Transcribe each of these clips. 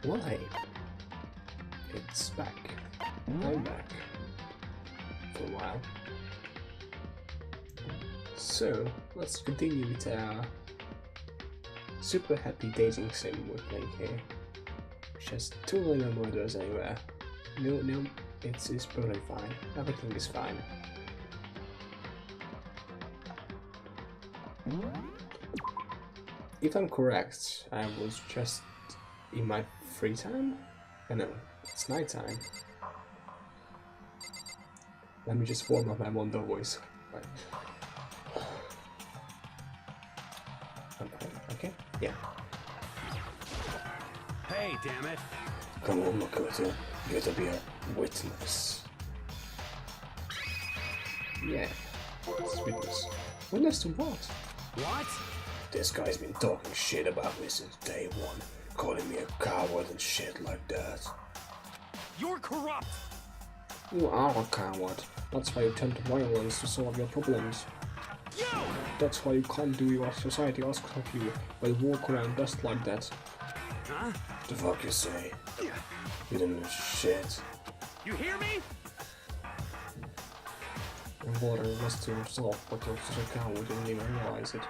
Well, hey, it's back. I'm back for a while. So let's continue with our super happy dating sim we're playing here, which has totally no murders anywhere. No, it's totally fine. Everything is fine. If I'm correct, I was just in my free time? Oh no, it's nighttime. Let me just warm up my Mondo voice. Right. Okay, yeah. Hey, damn it! Come on, Makoto. You gotta be a witness. Yeah, it's witness. Witness to what? What? This guy's been talking shit about me since day one, calling me a coward and shit like that. You're corrupt! You are a coward. That's why you turn to violence to solve your problems. You! That's why you can't do what society asks of you, but walk around just like that. Huh? The fuck you say? You didn't know shit. You hear me? And water was to yourself, but you're such a coward, you didn't even realize it.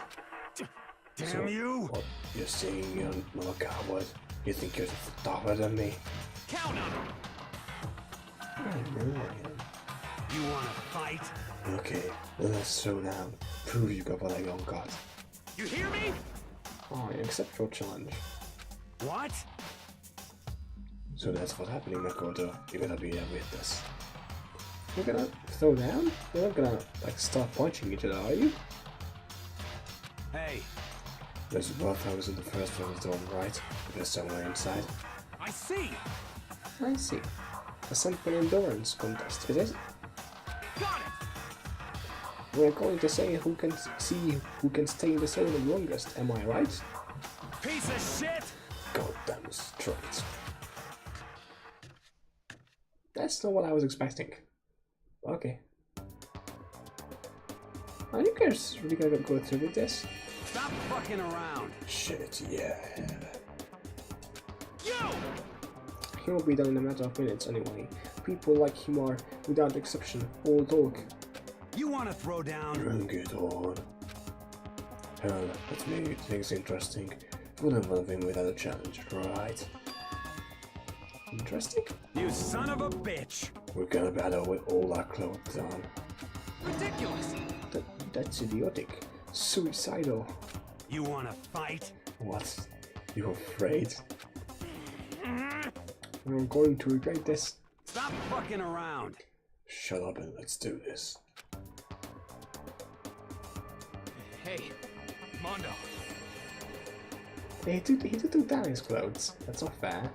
Damn So, you! What, you're saying you're not a coward? You think you're tougher than me? Count on it! I know I am. You wanna fight? Okay, let's throw down. Prove you got what I don't got. You hear me? I accept your challenge. What? So that's what's happening, Makoto. You're gonna be a witness. You're gonna throw down? You're not gonna, like, start punching each other, are you? Hey, There's both houses in the first one is the one right. There's somewhere inside. I see! I see. A simple endurance contest, is it? Got it! We're going to say who can stay in the zone the longest, am I right? Piece of shit! Goddamn straight. That's not what I was expecting. Okay. Are you guys really gonna go through with this? Stop fucking around! Shit, yeah. You! He will be done in a matter of minutes anyway. People like him are, without exception, all talk. You wanna throw down? Bring it on. Hell, let's make things interesting. Wouldn't want him without a challenge, right? Interesting? You son of a bitch! We're gonna battle with all our clothes on. Ridiculous! That's idiotic. Suicidal. You wanna fight? What? You afraid? We're going to regret this. Stop fucking around! Shut up and let's do this. Hey, Mondo. He did took down his clothes. That's not fair.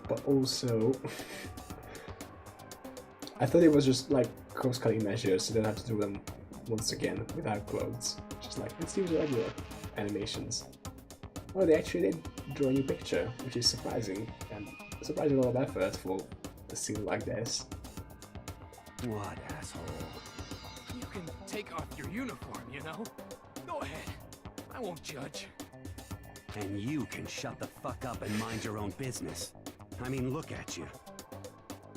But also, I thought it was just like cross-cutting measures, so they don't have to do them once again without clothes. Just like, let's use regular animations. Oh, they actually did draw a new picture, which is surprising, and surprising a lot of effort for a scene like this. What, asshole? You can take off your uniform, you know? Go ahead. I won't judge. And you can shut the fuck up and mind your own business. I mean, look at you.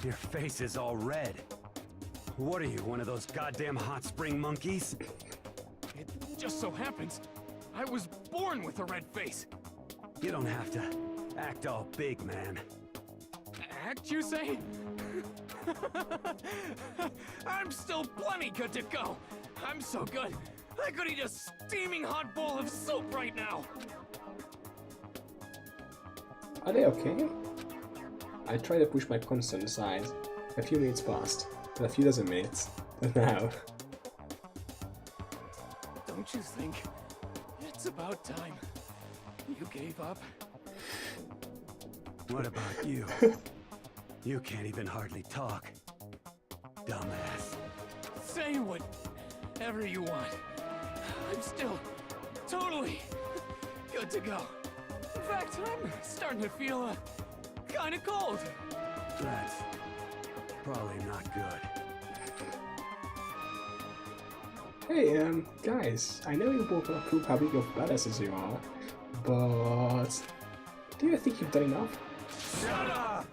Your face is all red. What are you, one of those goddamn hot spring monkeys? It just so happens I was born with a red face. You don't have to act all big, man. Act, you say? I'm still plenty good to go. I'm so good, I could eat a steaming hot bowl of soup right now. Are they okay? I tried to push my concern aside. A few minutes passed, and a few dozen minutes, and now... Don't you think it's about time you gave up? What about you? You can't even hardly talk. Dumbass. Say whatever you want. I'm still totally good to go. In fact, I'm starting to feel kind of cold. That's probably not good. Hey, guys, I know you both want to prove how big of badasses you are, but Do you think you've done enough? Shut up!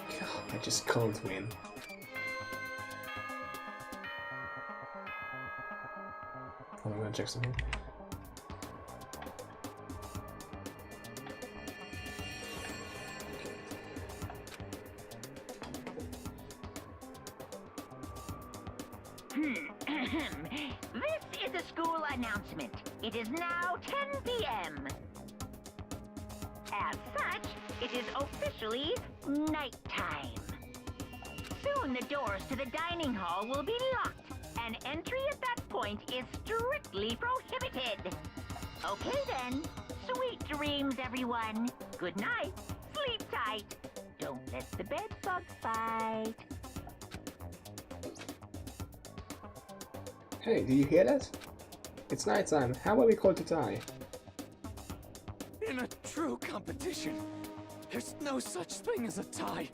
God, I just can't win. I'm gonna check something. This is a school announcement. It is now 10 p.m. As such, it is officially nighttime. Soon the doors to the dining hall will be locked, and entry at that point is strictly prohibited. Okay then. Sweet dreams, everyone. Good night. Sleep tight. Don't let the bed bugs bite. Hey, do you hear that? It's nighttime. How about we call it a tie? In a true competition, there's no such thing as a tie.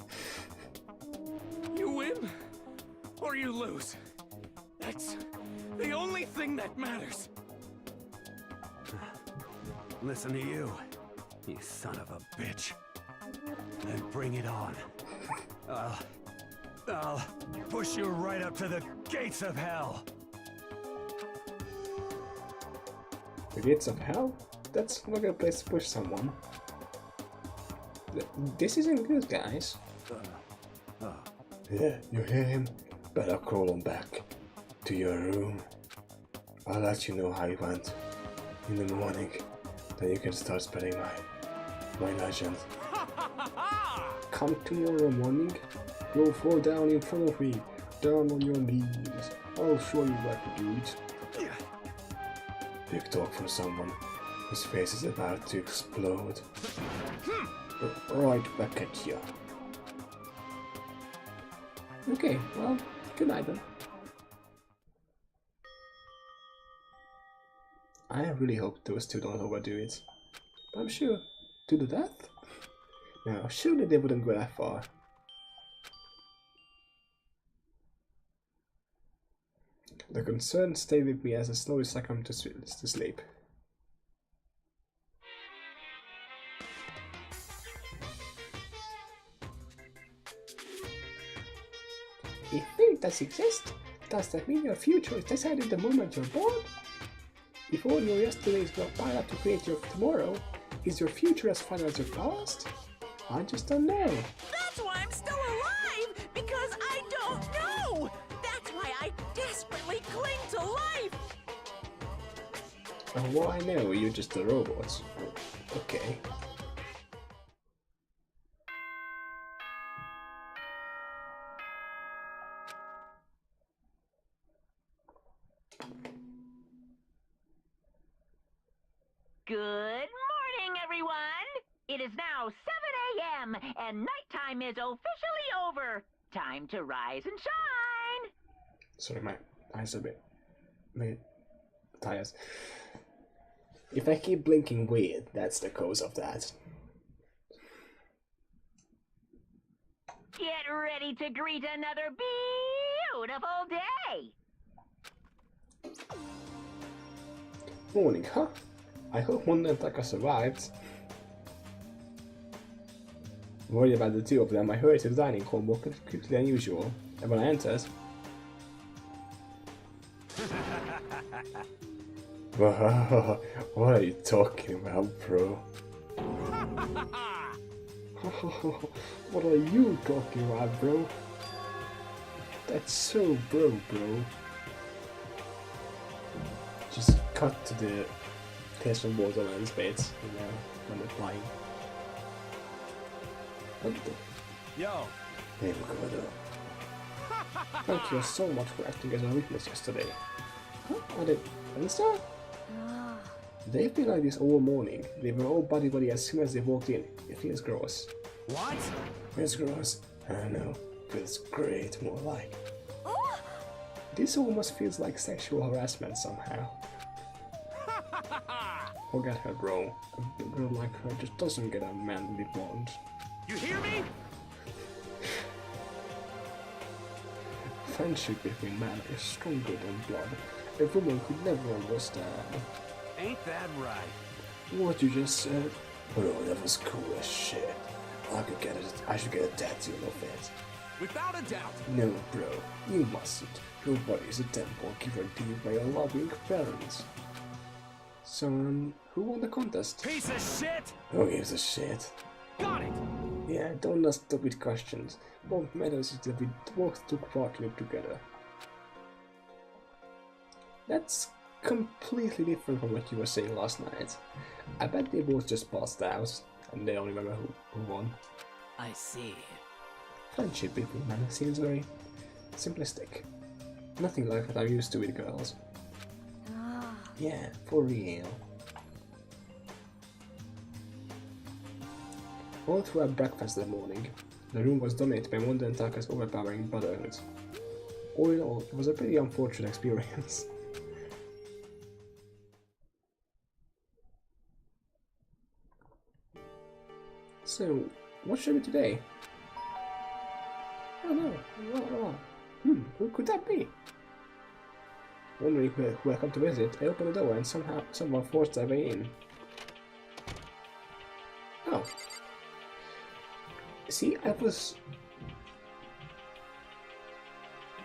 You win, or you lose. That's the only thing that matters. Listen to you, you son of a bitch. Then bring it on. I'll push you right up to the gates of hell. The gates of hell? That's not a good place to push someone. This isn't good, guys. Yeah, you hear him? Better crawl on back to your room. I'll let you know how it went in the morning. Then you can start spreading my legend. Come tomorrow morning. Go fall down in front of me. Down on your knees. I'll show you what to do it. Big talk from someone whose face is about to explode. Right back at you. Okay, well, good night then. I really hope those two don't overdo it. But I'm sure, to the death? No, surely they wouldn't go that far. The concern stayed with me as I slowly succumbed to sleep. If fate does exist, does that mean your future is decided the moment you're born? If all your yesterdays were piled up to create your tomorrow, is your future as final as your past? I just don't know. That's why I'm still alive, because I don't know. That's why I desperately cling to life. Oh, well, I know, you're just a robot. Okay. Good morning, everyone. It is now 7 a.m. and nighttime is officially over. Time to rise and shine. Sorry, my eyes are a bit tired. If I keep blinking weird, that's the cause of that. Get ready to greet another beautiful day. Morning, huh? I hope one attacker survived. Worried about the two of them, I hurried to the dining hall more quickly than usual, and when I entered... What are you talking about, bro? What are you talking about, bro? That's so bro. Just cut to the Tales from Borderlands bits, you know, when they're flying. What the? Yo, Hey, Makoto. Thank you so much for acting as a witness yesterday. Huh? Are they Insta? They've been like this all morning. They were all buddy-buddy as soon as they walked in. It feels gross. what? Feels gross. I don't know. Feels great, more like. This almost feels like sexual harassment somehow. Forget her, bro. A girl like her just doesn't get a manly bond. You hear me? Friendship between men is stronger than blood. A woman could never understand. Ain't that right? What you just said? Bro, that was cool as shit. I should get a tattoo of it. Without a doubt. No, bro, you mustn't. Your body's a temple given to you by your loving parents. So, who won the contest? Piece of shit! Who gives a shit? Got it! Yeah, don't ask stupid questions. What matters is that we both took part in it together. That's completely different from what you were saying last night. I bet they both just passed out, and they don't remember who won. I see. Friendship between men seems very simplistic. Nothing like what I'm used to with girls. Yeah, for real. All through our breakfast that morning, the room was dominated by Wanda and Taka's overpowering brotherhood. All in all, it was a pretty unfortunate experience. So, what should we do today? I don't know. Who could that be? Wondering who I come to visit, I opened the door and someone forced their way in. Oh. See,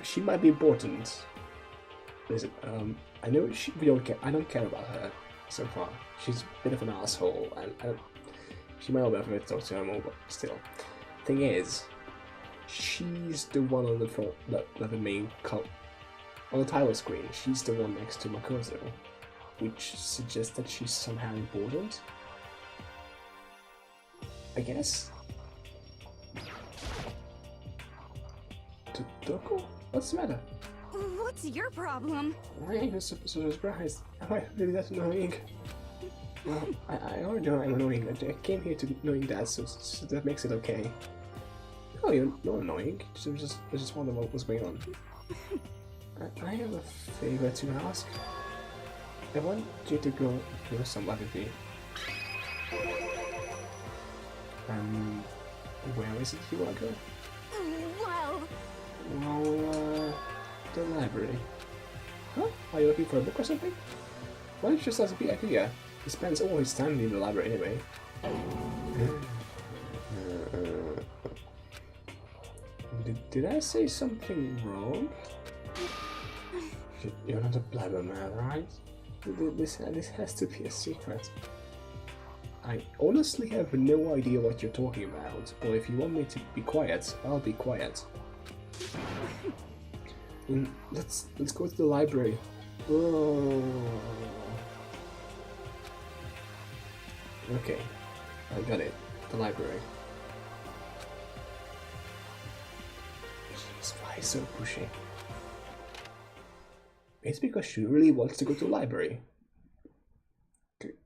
she might be important. Listen, I know I don't care about her so far. She's a bit of an asshole, and she might not be able to talk to her more, but still. Thing is, she's the one on the front, the main cult. On the title screen, she's the one next to Makoto, which suggests that she's somehow important. I guess? Todoko? What's the matter? What's your problem? Why are you so surprised? Am I really that annoying? Well, I already know I'm annoying. I came here to knowing that, so that makes it okay. No, you're not annoying. I just wonder what was going on. I have a favor to ask. I want you to go kill somebody with me. Where is it you want to go? Well, the library. Huh? Are you looking for a book or something? Why don't you just ask the idea? He spends all his time in the library anyway. Did I say something wrong? You're not a blabberman, right? This has to be a secret. I honestly have no idea what you're talking about, but if you want me to be quiet, I'll be quiet. Let's go to the library. Oh. Okay, I got it. The library. Jeez, why so pushy? It's because she really wants to go to the library.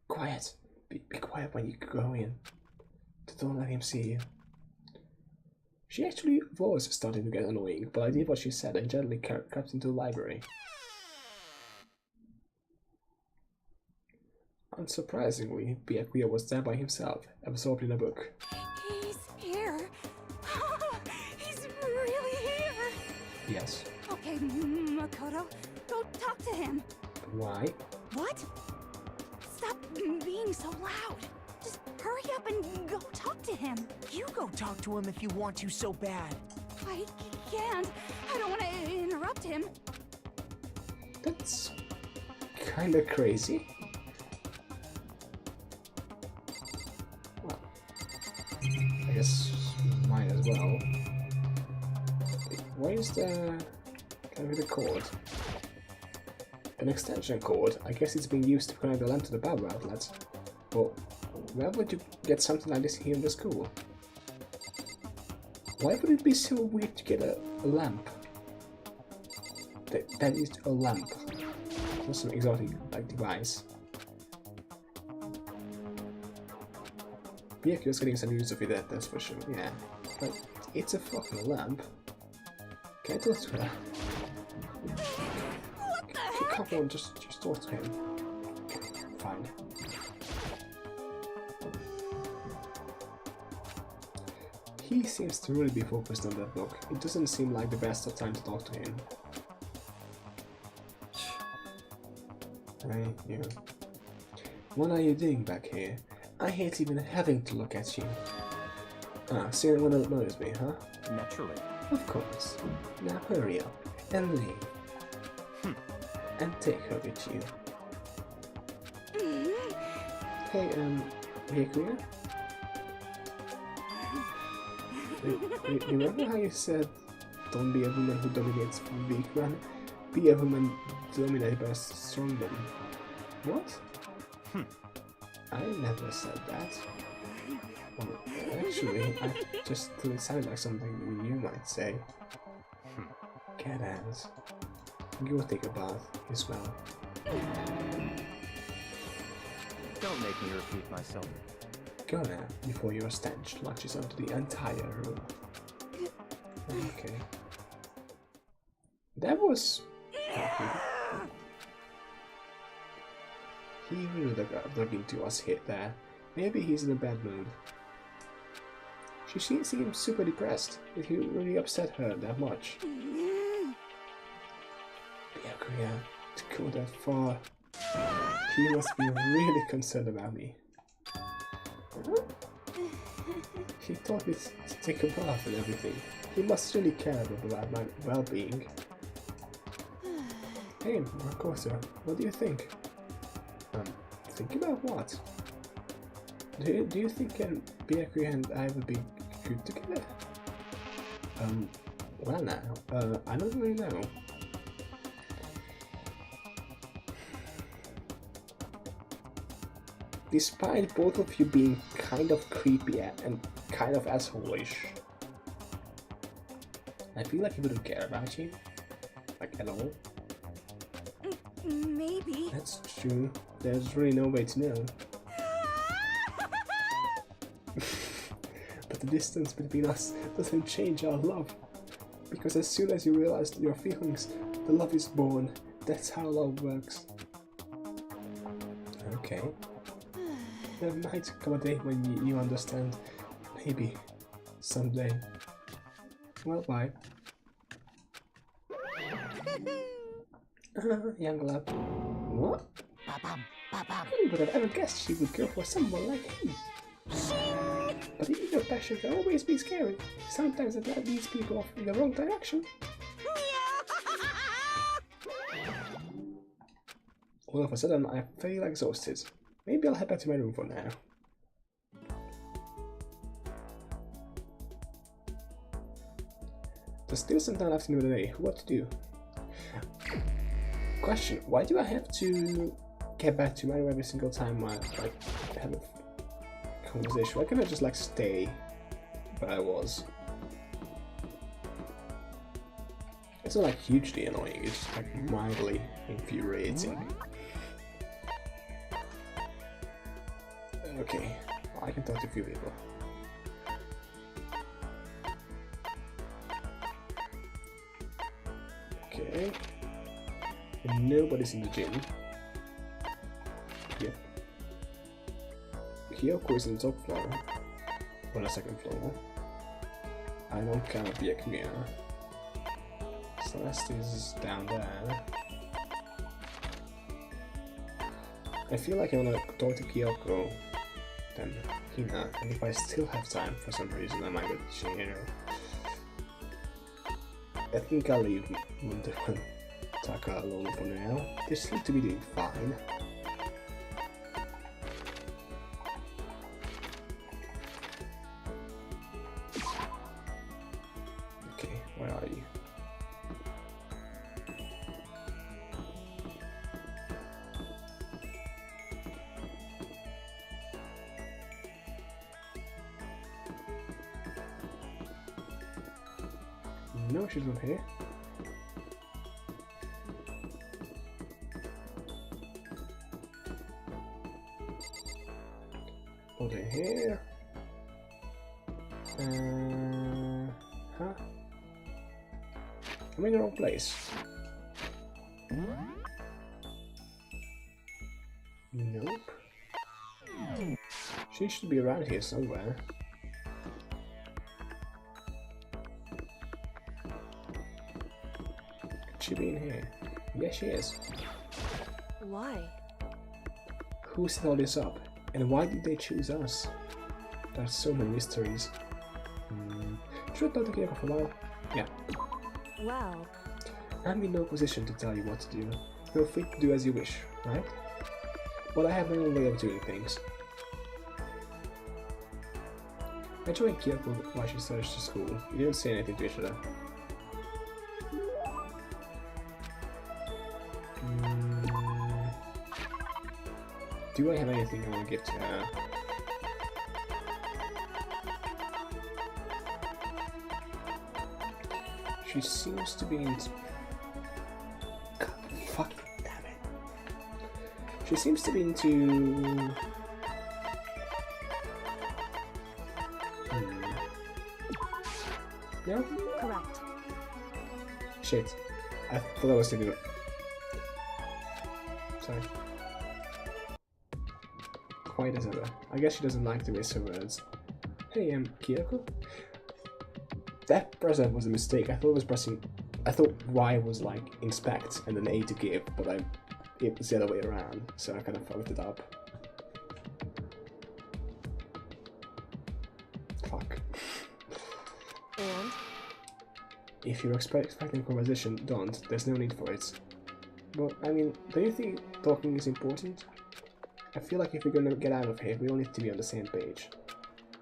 Quiet. Be quiet when you go in. Don't let him see you. She actually was starting to get annoying, but I did what she said and gently crept into the library. Unsurprisingly, Byakuya was there by himself, absorbed in a book. He's here. He's really here. Yes. Okay, Makoto, go talk to him. Why? What? Stop being so loud. Just hurry up and go talk to him. You go talk to him if you want to so bad. I can't. I don't want to interrupt him. That's kinda crazy. Well, I guess mine as well. Why is there the cord? An extension cord. I guess it's being used to connect the lamp to the power outlet. But where would you get something like this here in the school? Why would it be so weird to get a lamp? That is a lamp. Not some exotic like device. Byakuya's getting some use of it, that's for sure, yeah. But it's a fucking lamp. Can I talk to her? What the heck? Come on, just talk to him. Fine. He seems to really be focused on that book. It doesn't seem like the best of time to talk to him. What are you doing back here? I hate even having to look at you. Ah, so you don't want to notice me, huh? Naturally. Of course. Now hurry up and leave. And take her with you. Hey, Hikuya? Remember how you said, don't be a woman who dominates a weak man, be a woman dominated by a strong man. What? I never said that. Well, actually, I just thought it sounded like something you might say. Get out. Go take a bath, you smell. Don't make me repeat myself. Go now, before your stench launches onto the entire room. Okay. That was... He really dug into us hit there. Maybe he's in a bad mood. She seems super depressed. It really upset her that much. Byakuya, to go that far. He must be really concerned about me. He taught me to take a bath and everything. He must really care about my well-being. Hey, Makoto, what do you think? Think about what? Do you think Byakuya and I would be good together? Well now, I don't really know. Despite both of you being kind of creepy and kind of asshole-ish, I feel like he wouldn't care about you. Like, at all. Maybe. That's true. There's really no way to know. But the distance between us doesn't change our love. Because as soon as you realize your feelings, the love is born. That's how love works. Okay. There might come a day when you understand. Maybe. Someday. Well, bye. Young love. What? Who would have ever guessed she would go for someone like him? But even your passion can always be scary. Sometimes it leads people off in the wrong direction. All of a sudden, I feel exhausted. Maybe I'll head back to my room for now. There's still some time left in the day. What to do? Question: why do I have to get back to my room every single time I have a conversation? Why can't I just like stay where I was? It's not like hugely annoying. It's just like mildly infuriating. Okay, I can talk to a few people. Okay. Nobody's in the gym. Yep. Kyoko is on the top floor. Or the second floor. I don't count Byakuya. Celeste is down there. I feel like I wanna talk to Kyoko, then Hina, and if I still have time for some reason, I might go to Shigeru. I think I'll leave Mundo and Taka alone for now. They seem to be doing fine. Okay, where are you? No, she's not here. Over here. Huh? I'm in the wrong place. Nope. She should be around here somewhere. Could she be in here? Yes, she is. Why? Who set all this up? And why did they choose us? There's so many mysteries. Should I talk to Kyoko for a while? Yeah. Well, I'm in no position to tell you what to do. Feel free to do as you wish, right? But I have my own way of doing things. I joined Kyoko while she searched the school. We didn't say anything to each other. Do I have anything I want to give to her? She seems to be into... God, fuck, damn it. She seems to be into... No? correct. Shit. I thought I was thinking of... Sorry. Quiet as ever. I guess she doesn't like to miss her words. Hey, Kyoko? That present was a mistake. I thought Y was like inspect and then A to give, but it was the other way around, so I kind of fucked it up. Fuck. And? If you're expecting conversation, don't. There's no need for it. But, I mean, don't you think talking is important? I feel like if we're gonna get out of here, we all need to be on the same page.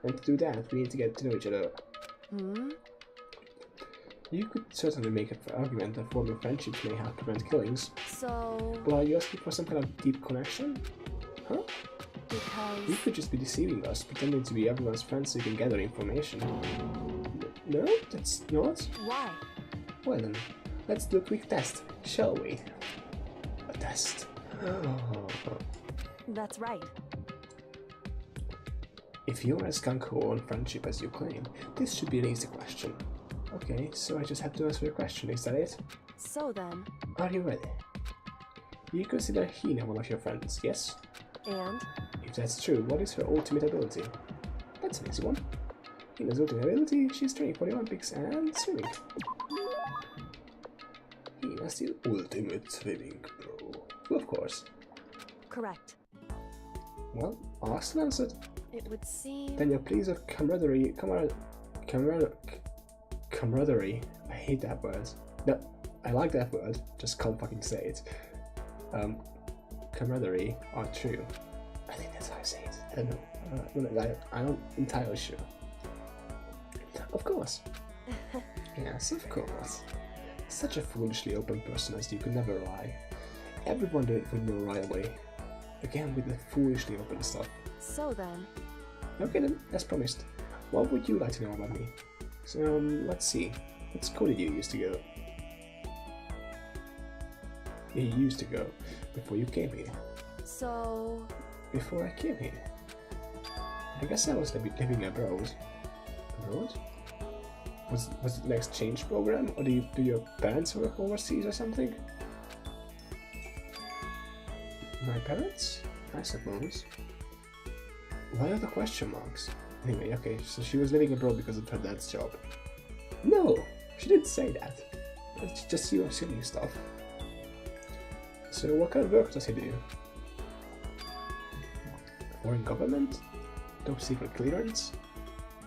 And to do that, we need to get to know each other. You could certainly make an argument that forming friendships may help prevent killings. So... But are you asking for some kind of deep connection? Huh? Because... You could just be deceiving us, pretending to be everyone's friend so you can gather information. No, that's not. Why? Well then, let's do a quick test, shall we? A test. That's right. If you're as gung-ho on friendship as you claim, this should be an easy question. Okay, so I just have to answer your question, is that it? So then... Are you ready? You consider Hina one of your friends, yes? And? If that's true, what is her ultimate ability? That's an easy one. Hina's ultimate ability, she's training for the Olympics and swimming. Hina's the ultimate swimming pro. Well, of course. Correct. Well, asked and answered. It would seem... Then your pleas of camaraderie, camaraderie, I hate that word. No, I like that word, just can't fucking say it. Camaraderie are true. I think that's how I say it. I don't know. I'm not entirely sure. Of course. Yes, of course. Such a foolishly open person as you could never lie. Everyone would know right away. Again with the foolishly open stuff. So then... Okay then, as promised. What would you like to know about me? So, let's see. What school did you used to go? You used to go before you came here. So... Before I came here. I guess I was living abroad. Abroad? Was it an exchange program, or do your parents work overseas or something? My parents? I suppose. Why are the question marks? Anyway, okay, so she was living abroad because of her dad's job. No! She didn't say that. It's just your silly stuff. So what kind of work does he do? Foreign government? Top secret clearance?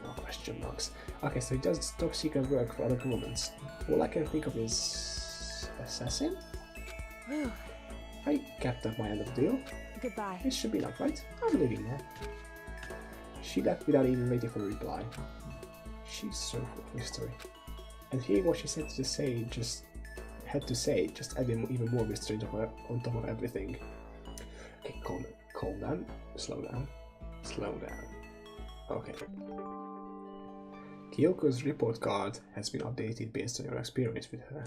No question marks. Okay, so he does top secret work for other governments. All I can think of is... assassin? I kept up my end of the deal. Goodbye. It should be enough, right? I'm leaving now. She left without even waiting for a reply. She's so full of mystery. And hearing what she said to say just added even more mystery on top of everything. Okay, calm down, slow down. Okay. Kyoko's report card has been updated based on your experience with her.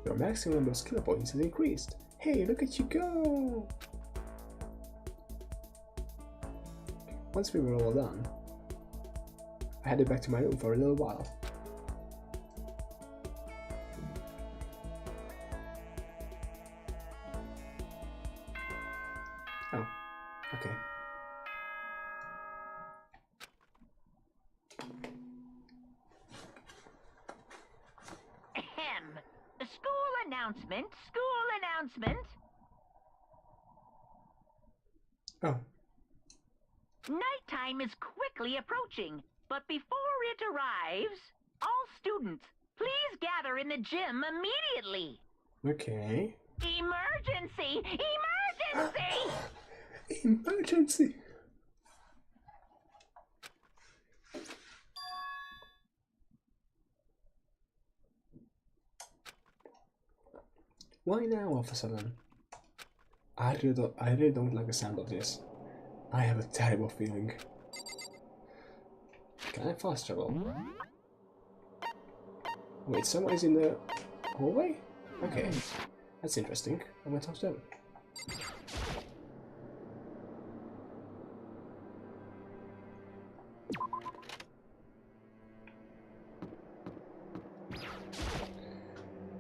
Your maximum number of skill points has increased. Hey, look at you go! Once we were all done, I headed back to my room for a little while. Oh, okay. Ahem. School announcement. Oh. Nighttime is quickly approaching, but before it arrives, all students, please gather in the gym immediately. Okay. Emergency! Emergency! Emergency! Why now all of a sudden? I really don't like the sound of this. I have a terrible feeling. Can I fast travel? Wait, someone is in the hallway? Okay, that's interesting. I'm gonna talk to them.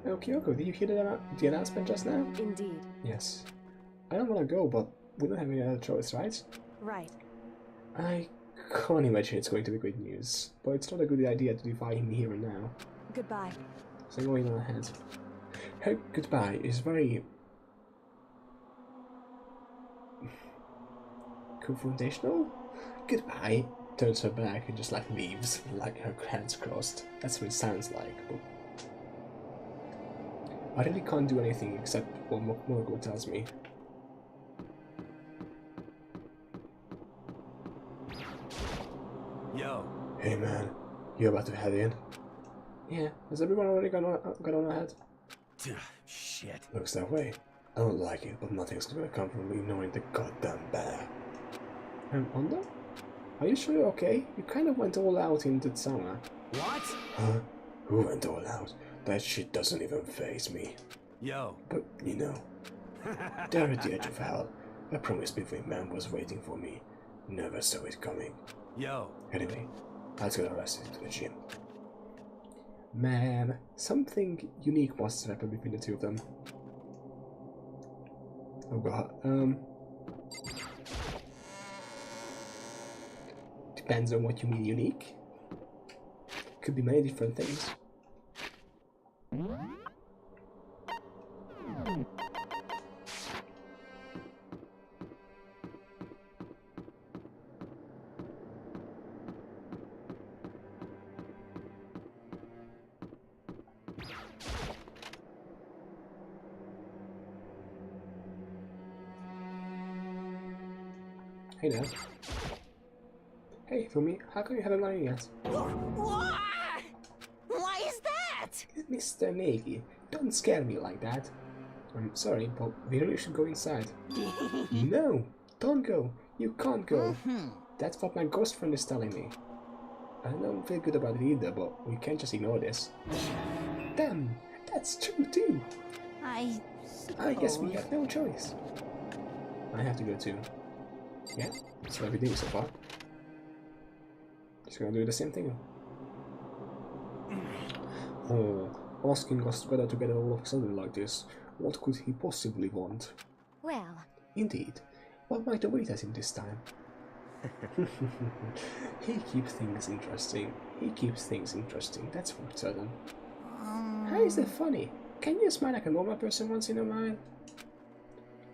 Oh, Kyoko, did you hear the announcement just now? Indeed. Yes. I don't want to go, but we don't have any other choice, right? Right. I can't imagine it's going to be great news, but it's not a good idea to defy him here and now. Goodbye. So I'm going on ahead. Her goodbye is very confrontational. Goodbye. Turns her back and just like leaves, like her hands crossed. That's what it sounds like. But I really can't do anything except what Morgul tells me. Yo. Hey man, you about to head in? Yeah, has everyone already gone on ahead? Shit. Looks that way. I don't like it, but nothing's gonna come from ignoring the goddamn bear. Onda? Are you sure you're okay? You kind of went all out in the summer. What? Huh? Who went all out? That shit doesn't even faze me. Yo. But, you know, there at the edge of hell, a promise-between man was waiting for me. Never saw it coming. Yo. Anyway, let's get arrested into the gym. Man, something unique must happen between the two of them. Oh god, depends on what you mean unique. Could be many different things. Hey there. Hey, Fumi, how come you haven't married yet? Why? Why is that? Mr. Nagi, don't scare me like that. I'm sorry, but we really should go inside. No, don't go. You can't go. That's what my ghost friend is telling me. I don't feel good about it either, but we can't just ignore this. Damn, that's true too. I guess we have no choice. I have to go too. Yeah, that's what we do so far. Just gonna do the same thing. Oh, asking us whether to get all of a sudden like this. What could he possibly want? Well. Indeed. What might await us in this time? He keeps things interesting. That's for certain. How is that funny? Can you smile like a normal person once in a while?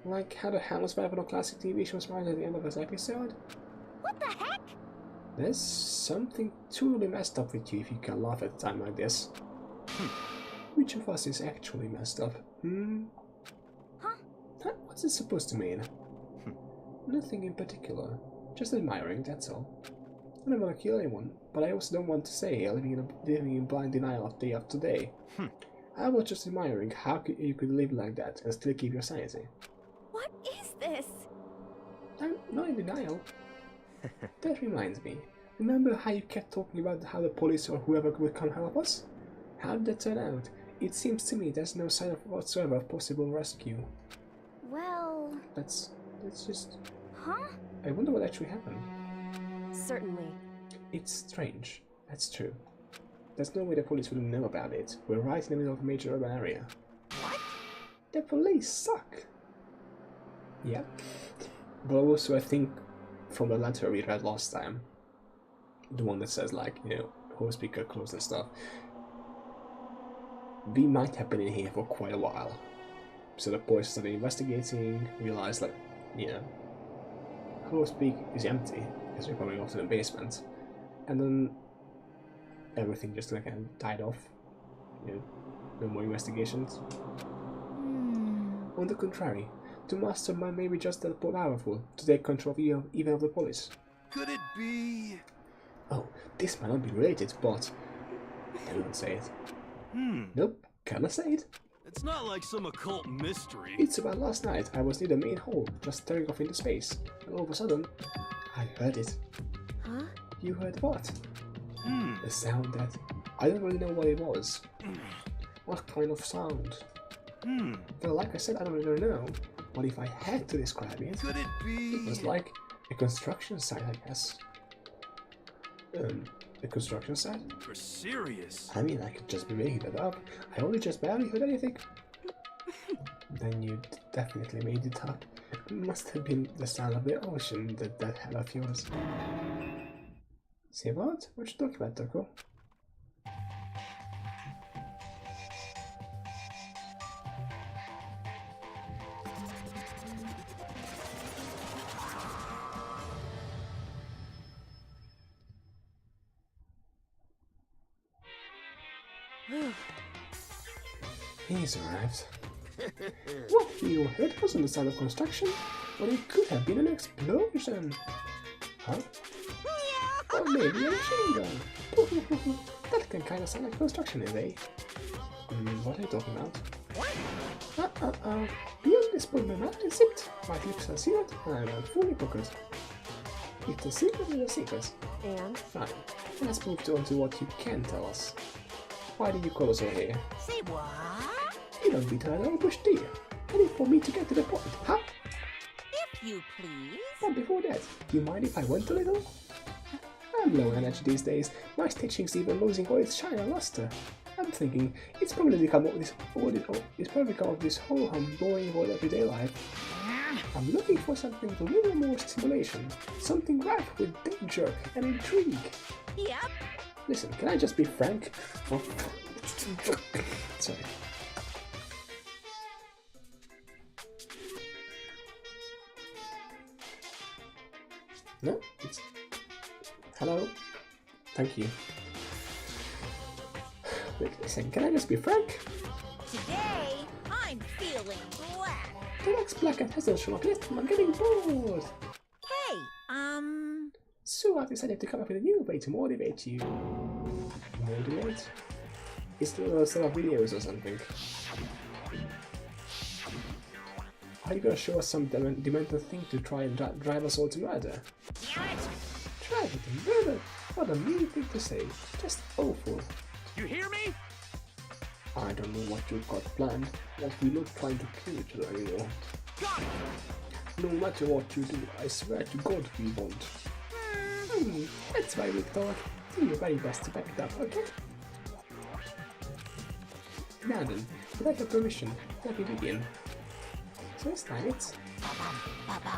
Like how the House on a classic TV show smiles at the end of this episode? What the heck? There's something truly messed up with you if you can laugh at a time like this. Which of us is actually messed up? Huh? What's it supposed to mean? Nothing in particular. Just admiring, that's all. I don't want to kill anyone, but I also don't want to say living in blind denial of day after day. I was just admiring how you could live like that and still keep your sanity. What is this? I'm not in denial. That reminds me. Remember how you kept talking about how the police or whoever would come help us? How did that turn out? It seems to me there's no sign of whatsoever of possible rescue. Well... That's just... Huh? I wonder what actually happened. Certainly. It's strange. That's true. There's no way the police wouldn't know about it. We're right in the middle of a major urban area. What? The police suck! Yeah. But also I think from the letter we read last time, the one that says like, you know, home speaker closed and stuff, we might have been in here for quite a while. So the police started investigating, realized like, you know, Havoc Peak is empty because we're coming off to the basement, and then everything just like kind of died off. You know, no more investigations. On the contrary, the mastermind may be just that powerful to take control of even of the police. Could it be? Oh, this might not be related, but I don't say it. Nope, cannot say it. It's not like some occult mystery. It's about last night. I was near the main hall, just staring off into space, and all of a sudden, I heard it. Huh? You heard what? A sound that I don't really know what it was. What kind of sound? Well, like I said, I don't really know. But if I had to describe it, Could it be? it was like a construction site, I guess. A construction site? You're serious. I mean, I could just be making that up. I only just barely heard anything. Then you definitely made it up. It must have been the sound of the ocean, that hell of yours. Say what? What you talking about, Toko? He's arrived. What you heard wasn't the sound of construction, but it could have been an explosion. Huh? Or maybe a machine gun. That can kind of sound like construction in a way. What are you talking about? Beyond this point, my mouth is zipped. My lips are sealed, and I'm fully focused. If the secret is a secret. And? Fine. Let's move on to what you can tell us. Why did you call us over here? Say what? You don't beat around the bush, do you? Ready for me to get to the point, huh? If you please. But before that, do you mind if I went a little? I'm low energy these days. My stitching's even losing all its shine and luster. I'm thinking it's probably become this whole boring old everyday life. I'm looking for something with a little more stimulation, something rife with danger and intrigue. Yep. Listen, can I just be frank? Oh. Sorry. No, it's... Hello? Thank you. Wait, listen, can I just be frank? Today, I'm feeling black. The next black cat hasn't shown up yet, and I'm getting bored. Hey, So I've decided to come up with a new way to motivate you. Motivate? Is there a set of videos or something? Are you gonna show us some demented thing to try and drive us all to murder? Drive it to murder? What a mean thing to say. Just awful. You hear me? I don't know what you've got planned, but we're not trying to kill each other anymore. Got it! No matter what you do, I swear to God we won't. That's why we thought. Do your very best to back it up, okay? Now then, without your permission, let me begin. So this time it's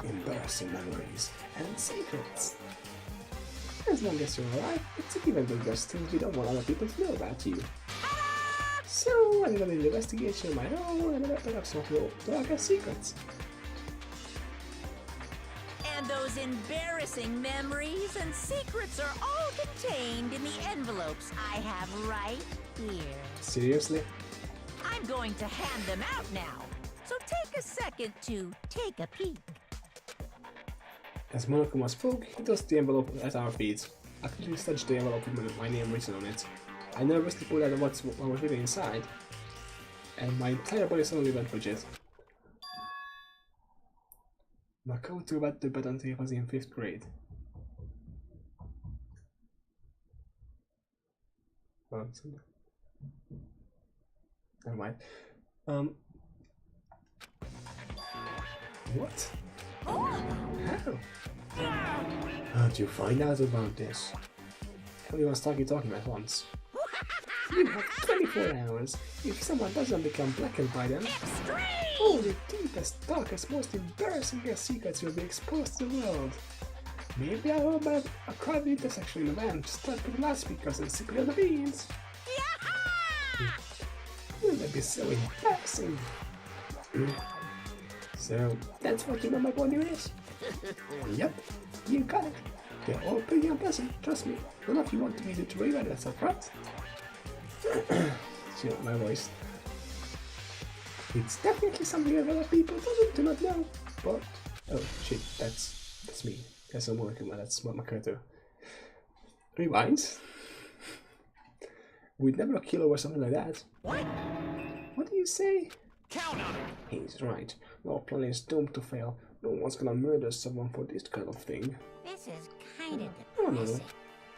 embarrassing memories and secrets. As long as you're alive, it's even the best things you don't want other people to know about you. So I'm gonna investigate my own and develop some of your darkest secrets. and those embarrassing memories and secrets are all contained in the envelopes I have right here. Seriously? I'm going to hand them out now, so take a second to take a peek. As Monokuma spoke, he tossed the envelope at our feet. I quickly touched the envelope with my name written on it. I nervously pulled out what was really inside, and my entire body suddenly went rigid. Makoto read the bed until he was in 5th grade. Oh, never mind. What? How? How'd you find out about this? Everyone's talking at once. You have 24 hours. If someone doesn't become blackened by them, all the deepest, darkest, most embarrassing secrets will be exposed to the world. Maybe I will have a crowded intersection event, start with loudspeakers and secret on the beans. Wouldn't that be so embarrassing? So that's what you know my body is? Yep, you got it. They're all pretty unpleasant, trust me. None of you want me to rewrite that stuff, right? See my voice. It's definitely something a lot of people do not know, but oh shit, that's me. That's not working well, that's not my character. Rewind. We'd never kill over something like that. What? What do you say? Count on it. He's right. Our plan is doomed to fail. No one's gonna murder someone for this kind of thing. This is kind of Oh no. depressing.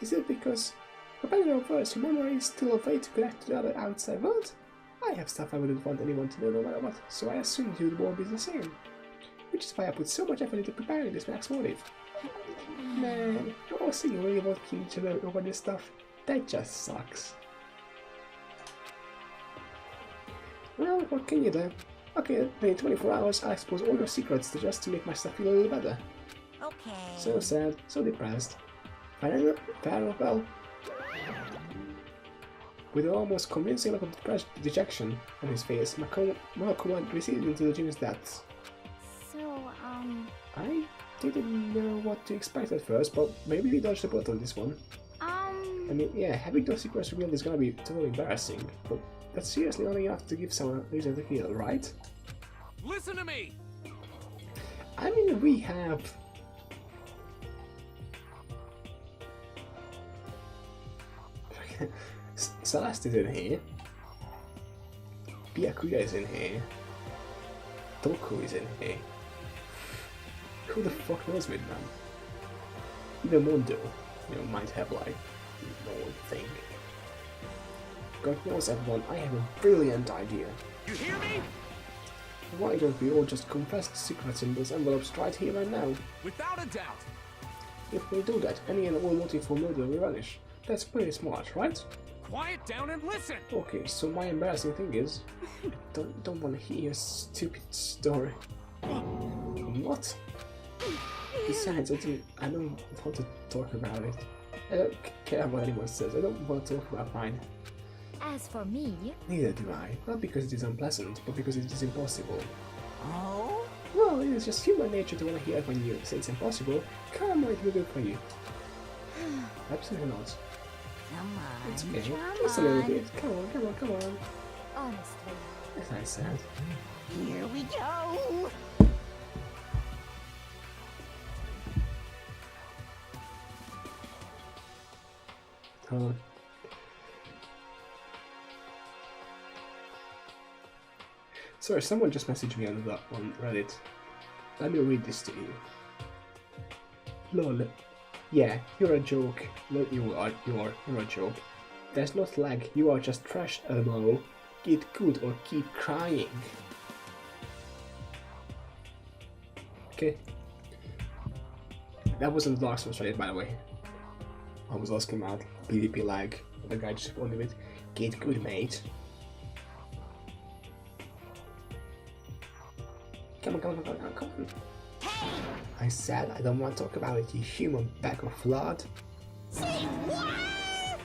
Is it because Companion first, your memory is still a way to connect to the other outside world? I have stuff I wouldn't want anyone to know no matter what, so I assumed you won't be the same. Which is why I put so much effort into preparing this next motive. Man, also you really want to kill each other over this stuff? That just sucks. Well, what can you do? Okay, in 24 hours I'll expose all your secrets just to make my stuff feel a little better. Okay. So sad, so depressed. Farewell. With an almost convincing look of dejection on his face, Malcolm receded into the gym's depths. So, I didn't know what to expect at first, but maybe we dodged the bullet on this one. I mean, yeah, having those secrets revealed is gonna be totally embarrassing, but that's seriously only enough to give someone a reason to kill, right? Listen to me. I mean, we have... Celeste is in here. Byakuya is in here. Toku is in here. Who the fuck knows with them? Even Mondo, might have like no one thing. God knows everyone, I have a brilliant idea. You hear me? Why don't we all just confess the secrets in those envelopes right here and now? Without a doubt. If we do that, any and all motive for murder will vanish. That's pretty smart, right? Quiet down and listen. Okay, so my embarrassing thing is, don't want to hear your stupid story. What? Besides, I don't want to talk about it. I don't care what anyone says. I don't want to talk about mine. as for me... Neither do I. Not because it is unpleasant, but because it is impossible. Oh? Well, it is just human nature to want to hear it when you say it's impossible. Come on, it will do for you. Absolutely not. Come on. It's okay. Come Just a little on. bit. Come on, come on, come on. Honestly. That's nice sound. Here we go. Hold on. Sorry, someone just messaged me on Reddit. Let me read this to you. Lol. Yeah, you're a joke. No, you're a joke. There's no lag, you are just trash, Elmo. Get good or keep crying. Okay. That wasn't the last one, Reddit, by the way. I was asking about PvP lag. The guy just responded with, get good, mate. Come on, come on, come on, come on. I said I don't want to talk about it, you human bag of flood. Say what?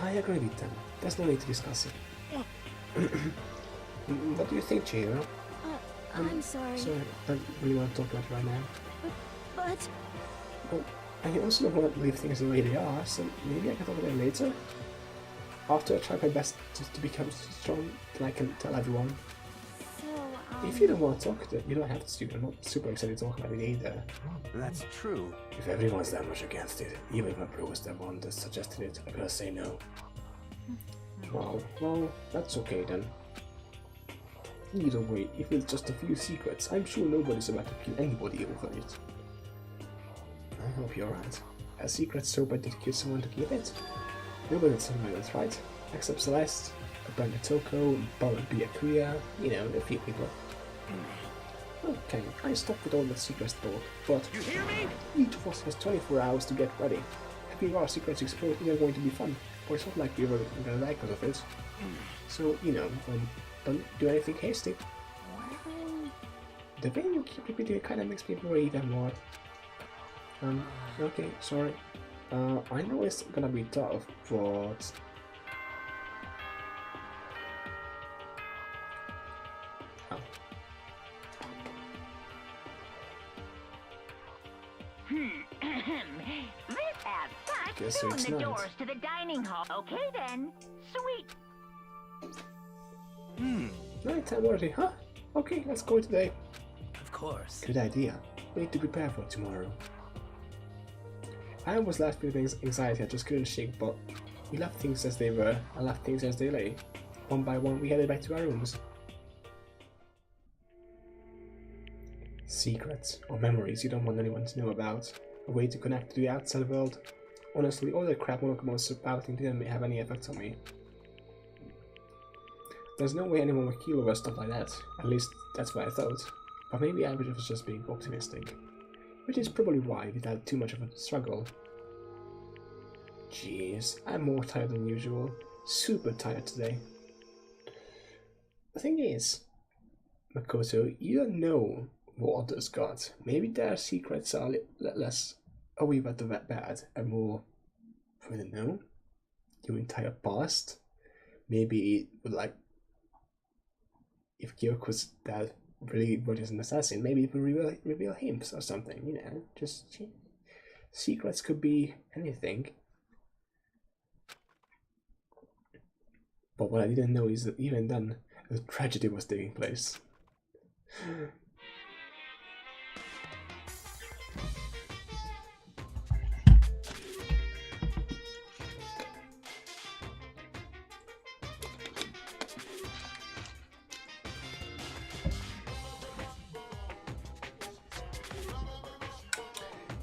I agree with them. There's no need to discuss it. What do you think, Chihiro? I'm sorry. Sorry, I don't really want to talk about it right now. But... But I also don't want to leave things the way they are, so maybe I can talk about it later? After I try my best to become strong, then I can tell everyone. So, If you don't want to talk, then you don't have to. I'm not super excited to talk about it either. That's true. If everyone's that much against it, even if my bro was the one that suggested it, I gotta say no. Well, that's okay then. Either way, if it's just a few secrets, I'm sure nobody's about to kill anybody over it. I hope you're right. A secret so bad that kill someone to keep it? Nobody's somewhere else, right? Except Celeste, Brenda Toko, Bala Byakuya, a few people. Okay, I stopped with all the secrets talk, but You hear me? each of us has 24 hours to get ready. Having our secrets exposed isn't going to be fun, but it's not like we were gonna die because of it. So, don't do anything hasty. The way you keep repeating it kind of makes me worry even more. Okay, sorry. I know it's gonna be tough, but... Oh. This as such, Guess soon it's the not. doors to the dining hall. Okay then. Sweet. Nighttime already, huh? Okay, let's go today. Of course. Good idea. We need to prepare for tomorrow. I was left with anxiety I just couldn't shake, but we left things as they were and left things as they lay. One by one, we headed back to our rooms. Secrets or memories you don't want anyone to know about. A way to connect to the outside world. Honestly, all the crap Monokuma was spouting didn't have any effect on me. There's no way anyone would kill over stuff like that. At least that's what I thought. But maybe I was just being optimistic. Which is probably why we had too much of a struggle. Jeez, I'm more tired than usual. Super tired today. The thing is, Makoto, you don't know what others got. Maybe their secrets are less a wee bit bad and more, I don't know, your entire past. Maybe it would like, if Kyoko's dad really was an assassin, maybe it would reveal him or something, you know, just secrets could be anything. But what I didn't know is that even then, a tragedy was taking place.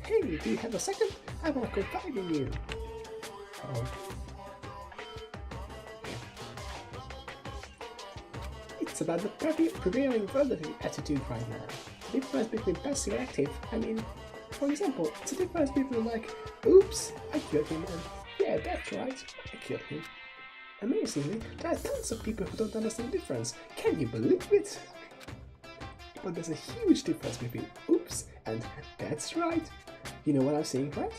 Hey, do you have a second? I want to confide in you. It's about the prevailing worldly attitude right now. The difference between passive and active. I mean, for example, it's a difference between like, oops, I killed him, and yeah, that's right, I killed him. Amazingly, there are tons of people who don't understand the difference. Can you believe it? But there's a huge difference between oops and that's right. You know what I'm saying, right?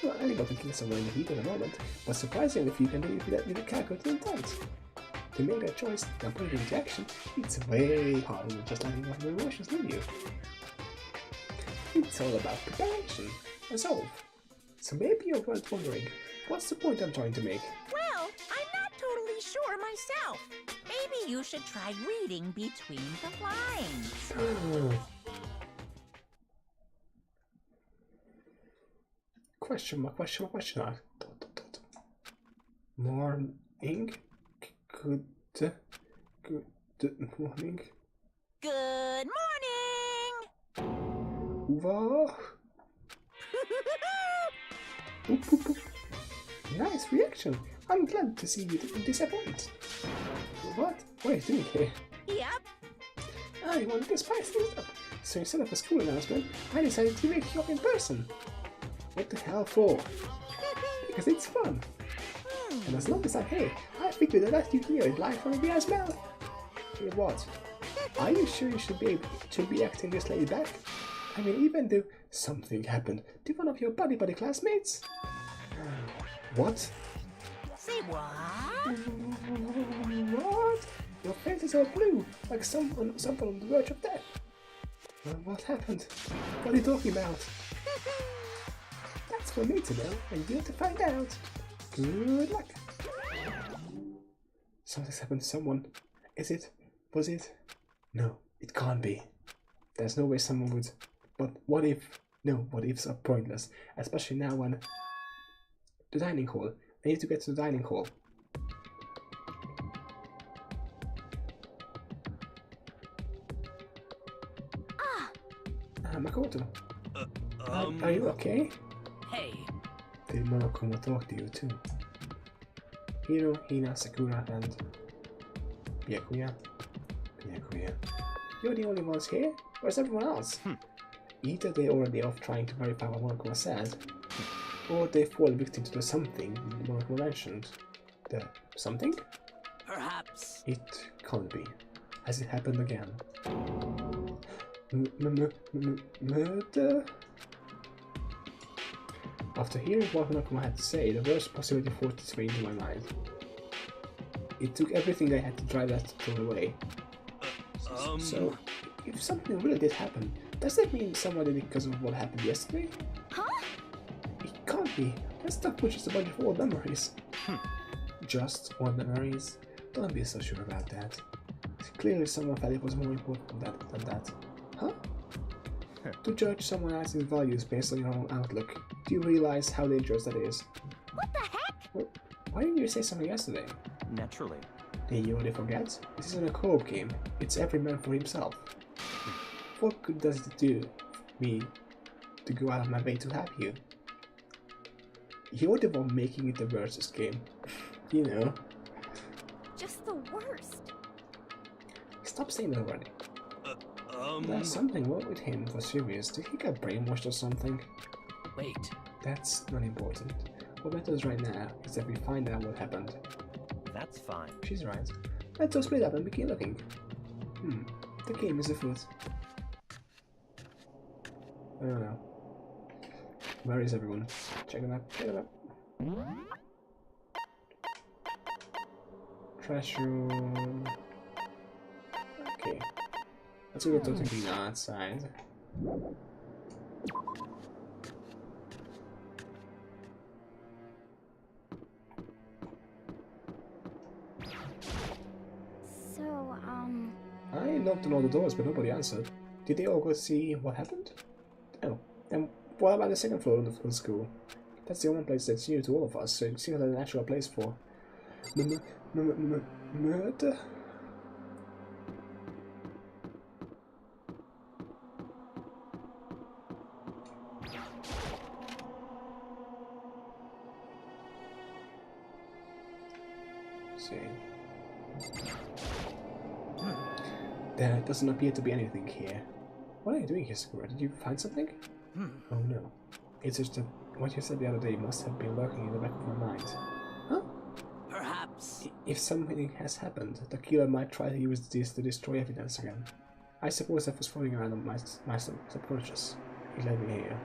Well, anybody can kill someone in the heat of the moment, but surprisingly few can do it with a calculated intent. To make that choice and put it into action, it's way harder than just letting your emotions lead you. It's all about preparation, resolve. So maybe you're wondering, what's the point I'm trying to make? Well, I'm not totally sure myself. Maybe you should try reading between the lines. Question mark, question mark, question mark. Dot, dot, dot. Morning. Good morning. Good morning! Wow. Oop, oop, oop. Nice reaction. I'm glad to see you didn't disappoint. What? What are you doing here? Yep. I wanted to spice things up, so instead of a school announcement, I decided to make you up in person. What the hell for? Because it's fun. And as long as I'm here, I figured that you here in life will be as well. What? Are you sure you should be acting this laid back? I mean, even though something happened to one of your buddy classmates? What? Say what? What? Your face is all blue, like someone on the verge of death. What happened? What are you talking about? That's for me to know, and you to find out. Good luck. Something's happened to someone. Is it? Was it? No, it can't be. There's no way someone would. But what if? No, what ifs are pointless, especially now when. The dining hall. I need to get to the dining hall. Makoto. Are you okay? Hey. Did Monokuma talk to you too? Hiro, Hina, Sakura, and Byakuya. You're the only ones here? Where's everyone else? Either they're already off trying to verify what Monokuma said, or they fall victim to the something Monokuma mentioned. The something? Perhaps. It can't be. Has it happened again? Murder? After hearing what Monokuma had to say, the worst possibility forced its way into my mind. It took everything I had to drive that thought away. So, if something really did happen, does that mean someone did it because of what happened yesterday? Huh? It can't be. That stuff was just a bunch of old memories. Just old memories? Don't be so sure about that. Clearly someone felt it was more important than that. Huh? To judge someone else's values based on your own outlook. Do you realize how dangerous that is? What the heck? Well, why didn't you say something yesterday? Naturally. Did you already forget? This isn't a co-op game. It's every man for himself. What good does it do me to go out of my way to help you? You're the one making it the versus game. You know. Just the worst. Stop saying that already. There's something wrong with him, for serious. Did he get brainwashed or something? Wait. That's not important. What matters right now is that we find out what happened. That's fine. She's right. Let's all split up and begin looking. The game is afoot. I don't know. Where is everyone? Check them out. Check them out. Trash room. Okay. Let's go to the outside. So, I knocked on all the doors, but nobody answered. Did they all go see what happened? Oh, then what about the second floor of the school? That's the only place that's new to all of us, so it seems like a natural place for murder. See. There doesn't appear to be anything here. What are you doing here, Sakura? Did you find something? Oh no. It's just that what you said the other day must have been lurking in the back of my mind. Huh? Perhaps. If something has happened, the killer might try to use this to destroy evidence again. I suppose that was floating around on my subconscious. It led me here.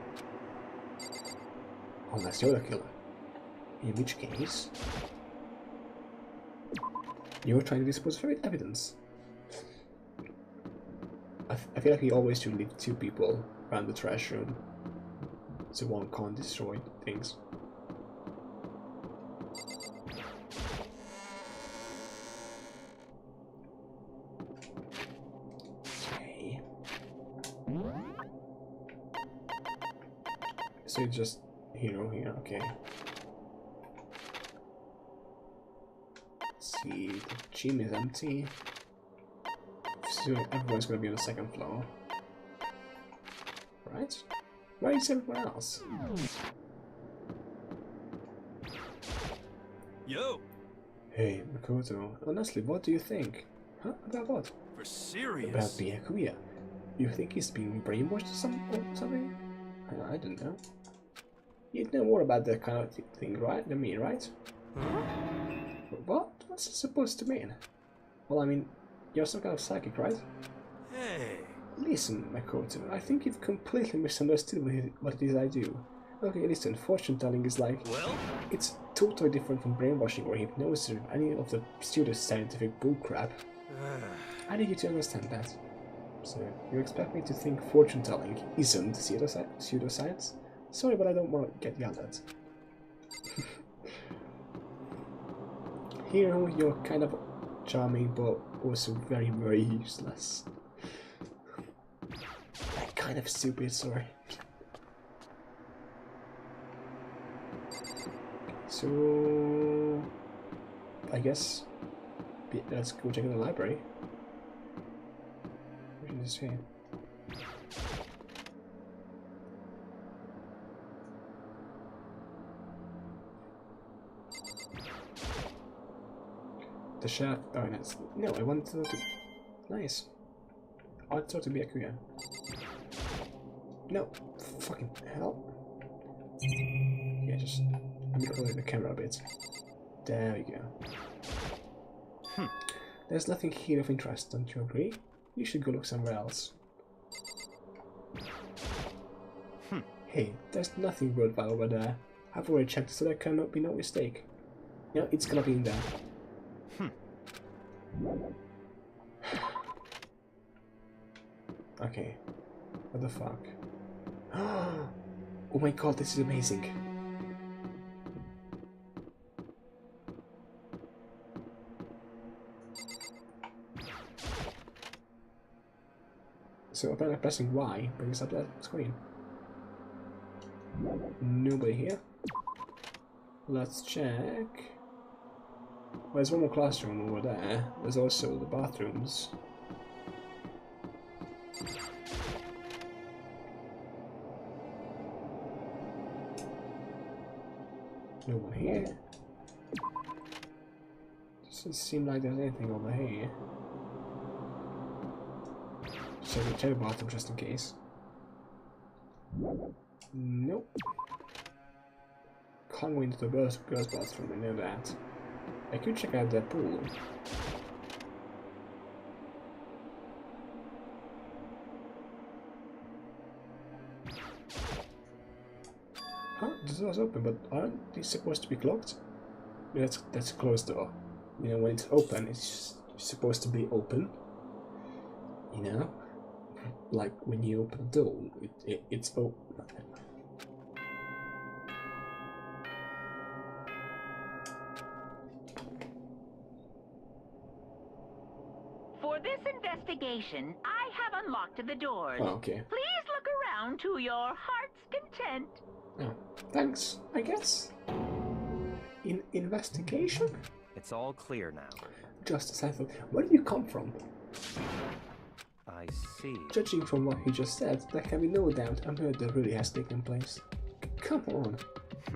Unless you're the killer. In which case... you're trying to dispose of evidence. I feel like we always should leave two people around the trash room, so one can't destroy things. Okay. So it's just hero here, okay. Let's see, the gym is empty. So everyone's gonna be on the second floor. Right? Where is everyone else? Yo, Hey, Makoto, honestly, what do you think? Huh? About what? for serious. About Byakuya. You think he's being brainwashed or something? I don't know. You'd know more about that kind of thing, right? Than me, right? What? What's it supposed to mean? Well, I mean, you're some kind of psychic, right? Hey. Listen, Makoto, I think you've completely misunderstood what it is I do. Okay, listen, fortune-telling is like... Well? It's totally different from brainwashing or hypnosis or any of the pseudo-scientific bullcrap. I need you to understand that. So, you expect me to think fortune-telling isn't pseudoscience? Sorry, but I don't want to get yelled at. Hero, you're kind of charming, but also very, very useless. Like, kind of stupid, sorry. So... I guess... let's go check in the library. What is this here? The chef. Oh, nice. No, I want to. Nice. I want to be a Byakuya. No. Fucking hell. Yeah, just. I'm controlling the camera a bit. There we go. There's nothing here of interest, don't you agree? You should go look somewhere else. Hey, there's nothing worthwhile over there. I've already checked, so there cannot be no mistake. Yeah, it's gonna be in there. Okay. What the fuck? Oh my god, this is amazing. So apparently pressing Y brings up that screen. Nobody here. Let's check. Well, there's one more classroom over there. There's also the bathrooms. No one here. Doesn't seem like there's anything over here. So we'll check the bathroom just in case. Nope. Can't go into the girls' bathroom, I know that. I could check out that pool. Huh? The door's open, but aren't these supposed to be clogged? Yeah, that's a closed door. You know, when it's open, it's supposed to be open. You know? Like when you open the door, it's open. For this investigation, I have unlocked the doors. Oh, okay. Please look around to your heart's content. Oh, thanks, I guess. Investigation? It's all clear now. Just as I thought. Where did you come from? I see. Judging from what he just said, there can be no doubt a murder really has taken place. Come on.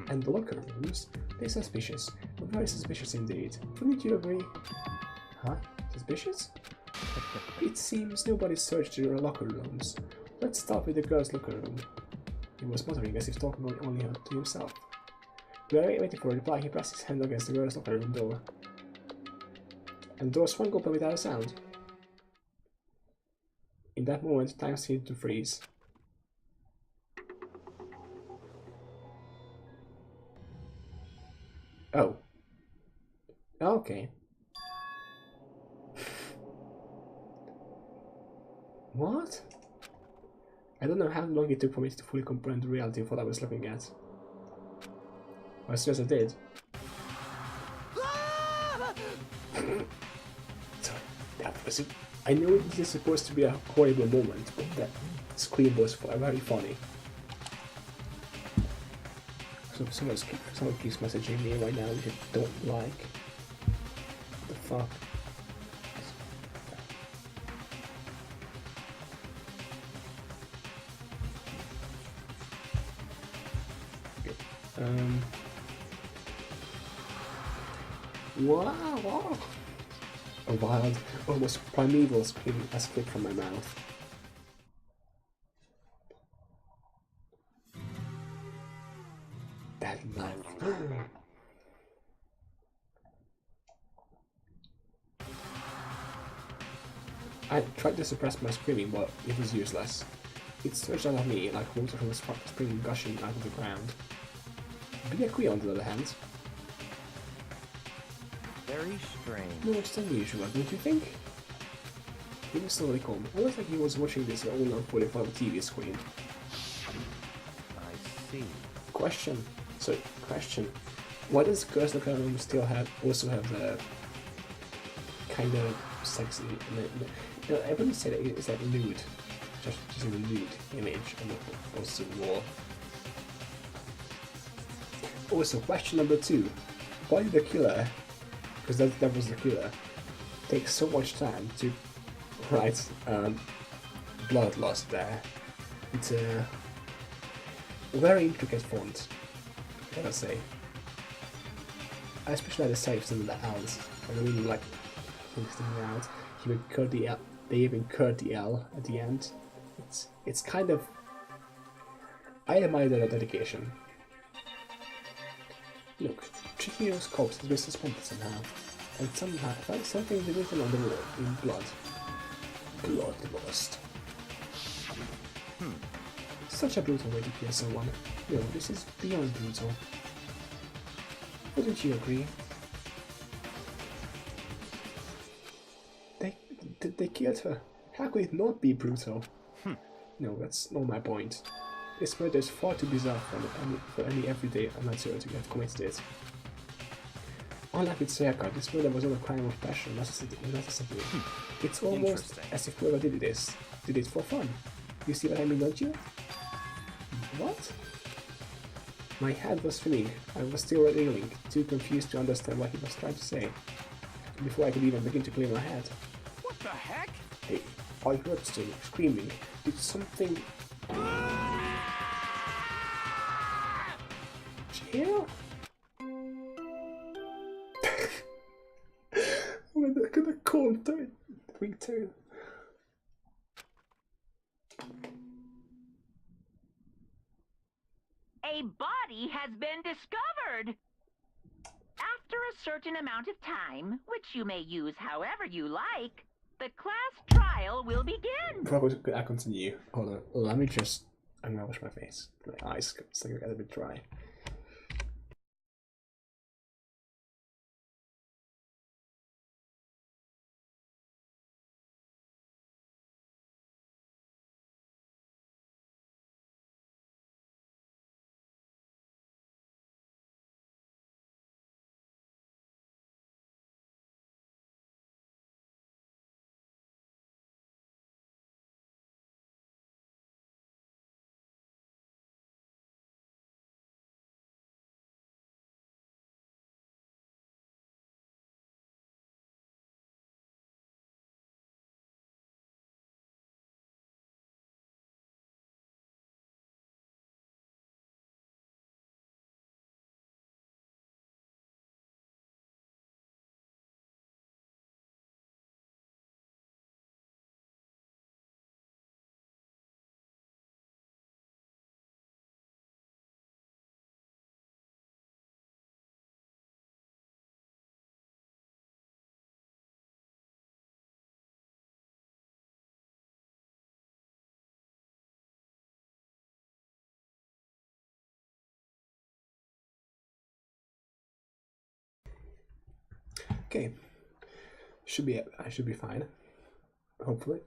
And the locker rooms? They're suspicious. Very suspicious indeed. Wouldn't you agree? Huh? Suspicious? It seems nobody searched your locker rooms. Let's start with the girls' locker room. He was muttering as if talking only to himself. Waiting for a reply, he pressed his hand against the girls' locker room door. And the door swung open without a sound. In that moment, time seemed to freeze. Oh. Okay. What? I don't know how long it took for me to fully comprehend the reality of what I was looking at. As soon as I did. Sorry, that was it. I know this is supposed to be a horrible moment, but that scream was very funny. So someone keeps messaging me right now, which I don't like. What the fuck? Wow! A wild, almost primeval scream escaped from my mouth. That knife. I tried to suppress my screaming, but it was useless. It surged out of me like water from a spring gushing out of the ground. Be a queer, on the other hand. Very strange. No, it's unusual, don't you think? He was slowly calm. I looked like he was watching this all on fully on the TV screen. I see. Question. Why does Girls Locker Room still also have the kind of sexy? No, I wouldn't say that it's like nude, just a nude image on the poster wall. Also, question number 2: why did the killer, because that was the killer, take so much time to write bloodlust there? It's a very intricate font, I gotta say. I especially like the safes and the L's. I really like things sticking out. They even curd the L at the end. It's kind of, I admire their dedication. Look, Chihiro's corpse has been suspended somehow, and somehow I found something written on the wall in blood. Bloodlust. Such a brutal way to kill someone. No, this is beyond brutal. Wouldn't you agree? They killed her. How could it not be brutal? No, that's not my point. This murder is far too bizarre for any everyday amateur to have committed it. Unlike with Sayaka, this murder was not a crime of passion, necessity. It's almost as if whoever did it for fun. You see what I mean, don't you? What? My head was swimming. I was still reeling, too confused to understand what he was trying to say. Before I could even begin to clear my head. What the heck? Hey, I heard screaming. Did something... Chill? Look at the cold ringtone. A body has been discovered! After a certain amount of time, which you may use however you like, the class trial will begin. Before I continue, hold on, let me just... I'm gonna wash my face. My eyes still get a bit dry. Okay, I should be fine. Hopefully.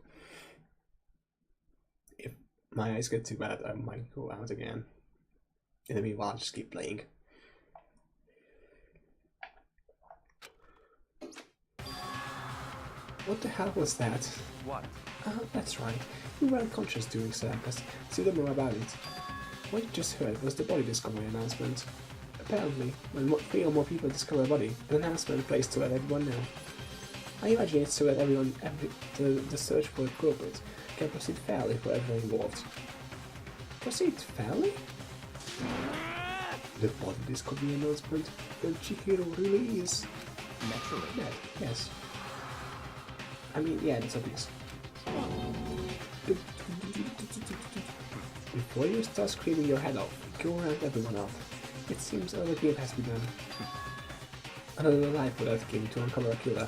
If my eyes get too bad, I might go out again. In the meanwhile, I'll just keep playing. What the hell was that? What? That's right. You were unconscious during circus, so you don't know about it. What you just heard was the body discovery announcement. Apparently, when 3 or more people discover a body, an announcement placed to let everyone know. I imagine it's so that the search for the culprit can proceed fairly for everyone involved. Proceed fairly? The body discovery announcement, the Chihiro really is... Naturally. Dead, yes. I mean, yeah, that's obvious. Before you start screaming your head off, go around everyone off. It seems another game has begun. Another life for that game to uncover a killer.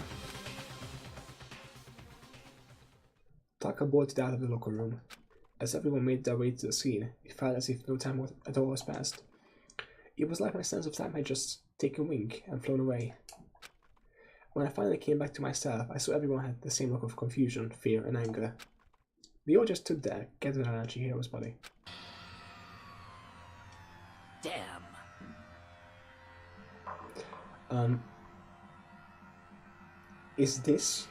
Taka bolted out of the locker room. As everyone made their way to the scene, it felt as if no time at all was passed. It was like my sense of time had just taken wing and flown away. When I finally came back to myself, I saw everyone had the same look of confusion, fear, and anger. They all just stood there, gathered around Chihiro's body. Damn. Is this,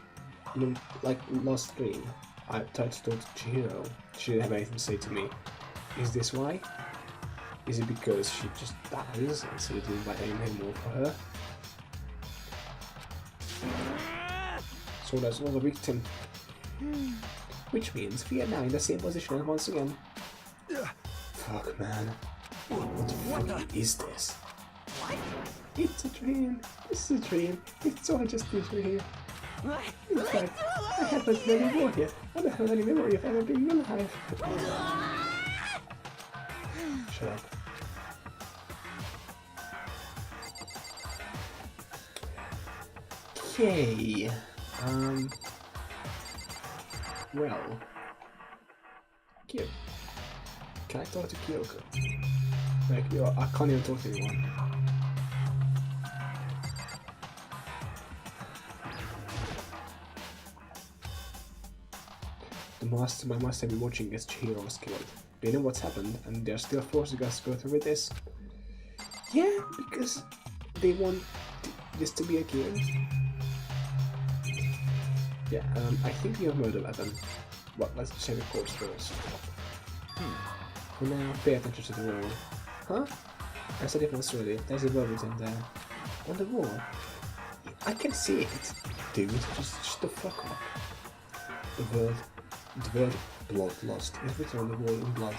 like last stream, I tried to talk to Chihiro. She didn't have anything to say to me. Is this why? Is it because she just dies and so we didn't invite anyone more for her? So there's another victim. Which means we are now in the same position once again. Fuck, man. What the fuck is this? What? It's a dream. This is a dream. It's all just a dream. In fact, I haven't never war here. I don't have any memory of ever being alive. Shut up. Okay. Well. Cute. Can I talk to Kyoko? Like, I can't even talk to anyone. The mastermind must have been watching as Chihiro was killed. They know what's happened, and they're still forcing us to go through with this. Yeah, because they want this to be a game. Yeah, I think we have murder weapon. Well, let's check the corpse first. For now, pay attention to the wall. Huh? I said it once already. There's a verdict in there. On the wall? I can see it. Dude, just shut the fuck up. The word bloodlust is written on the wall in blood.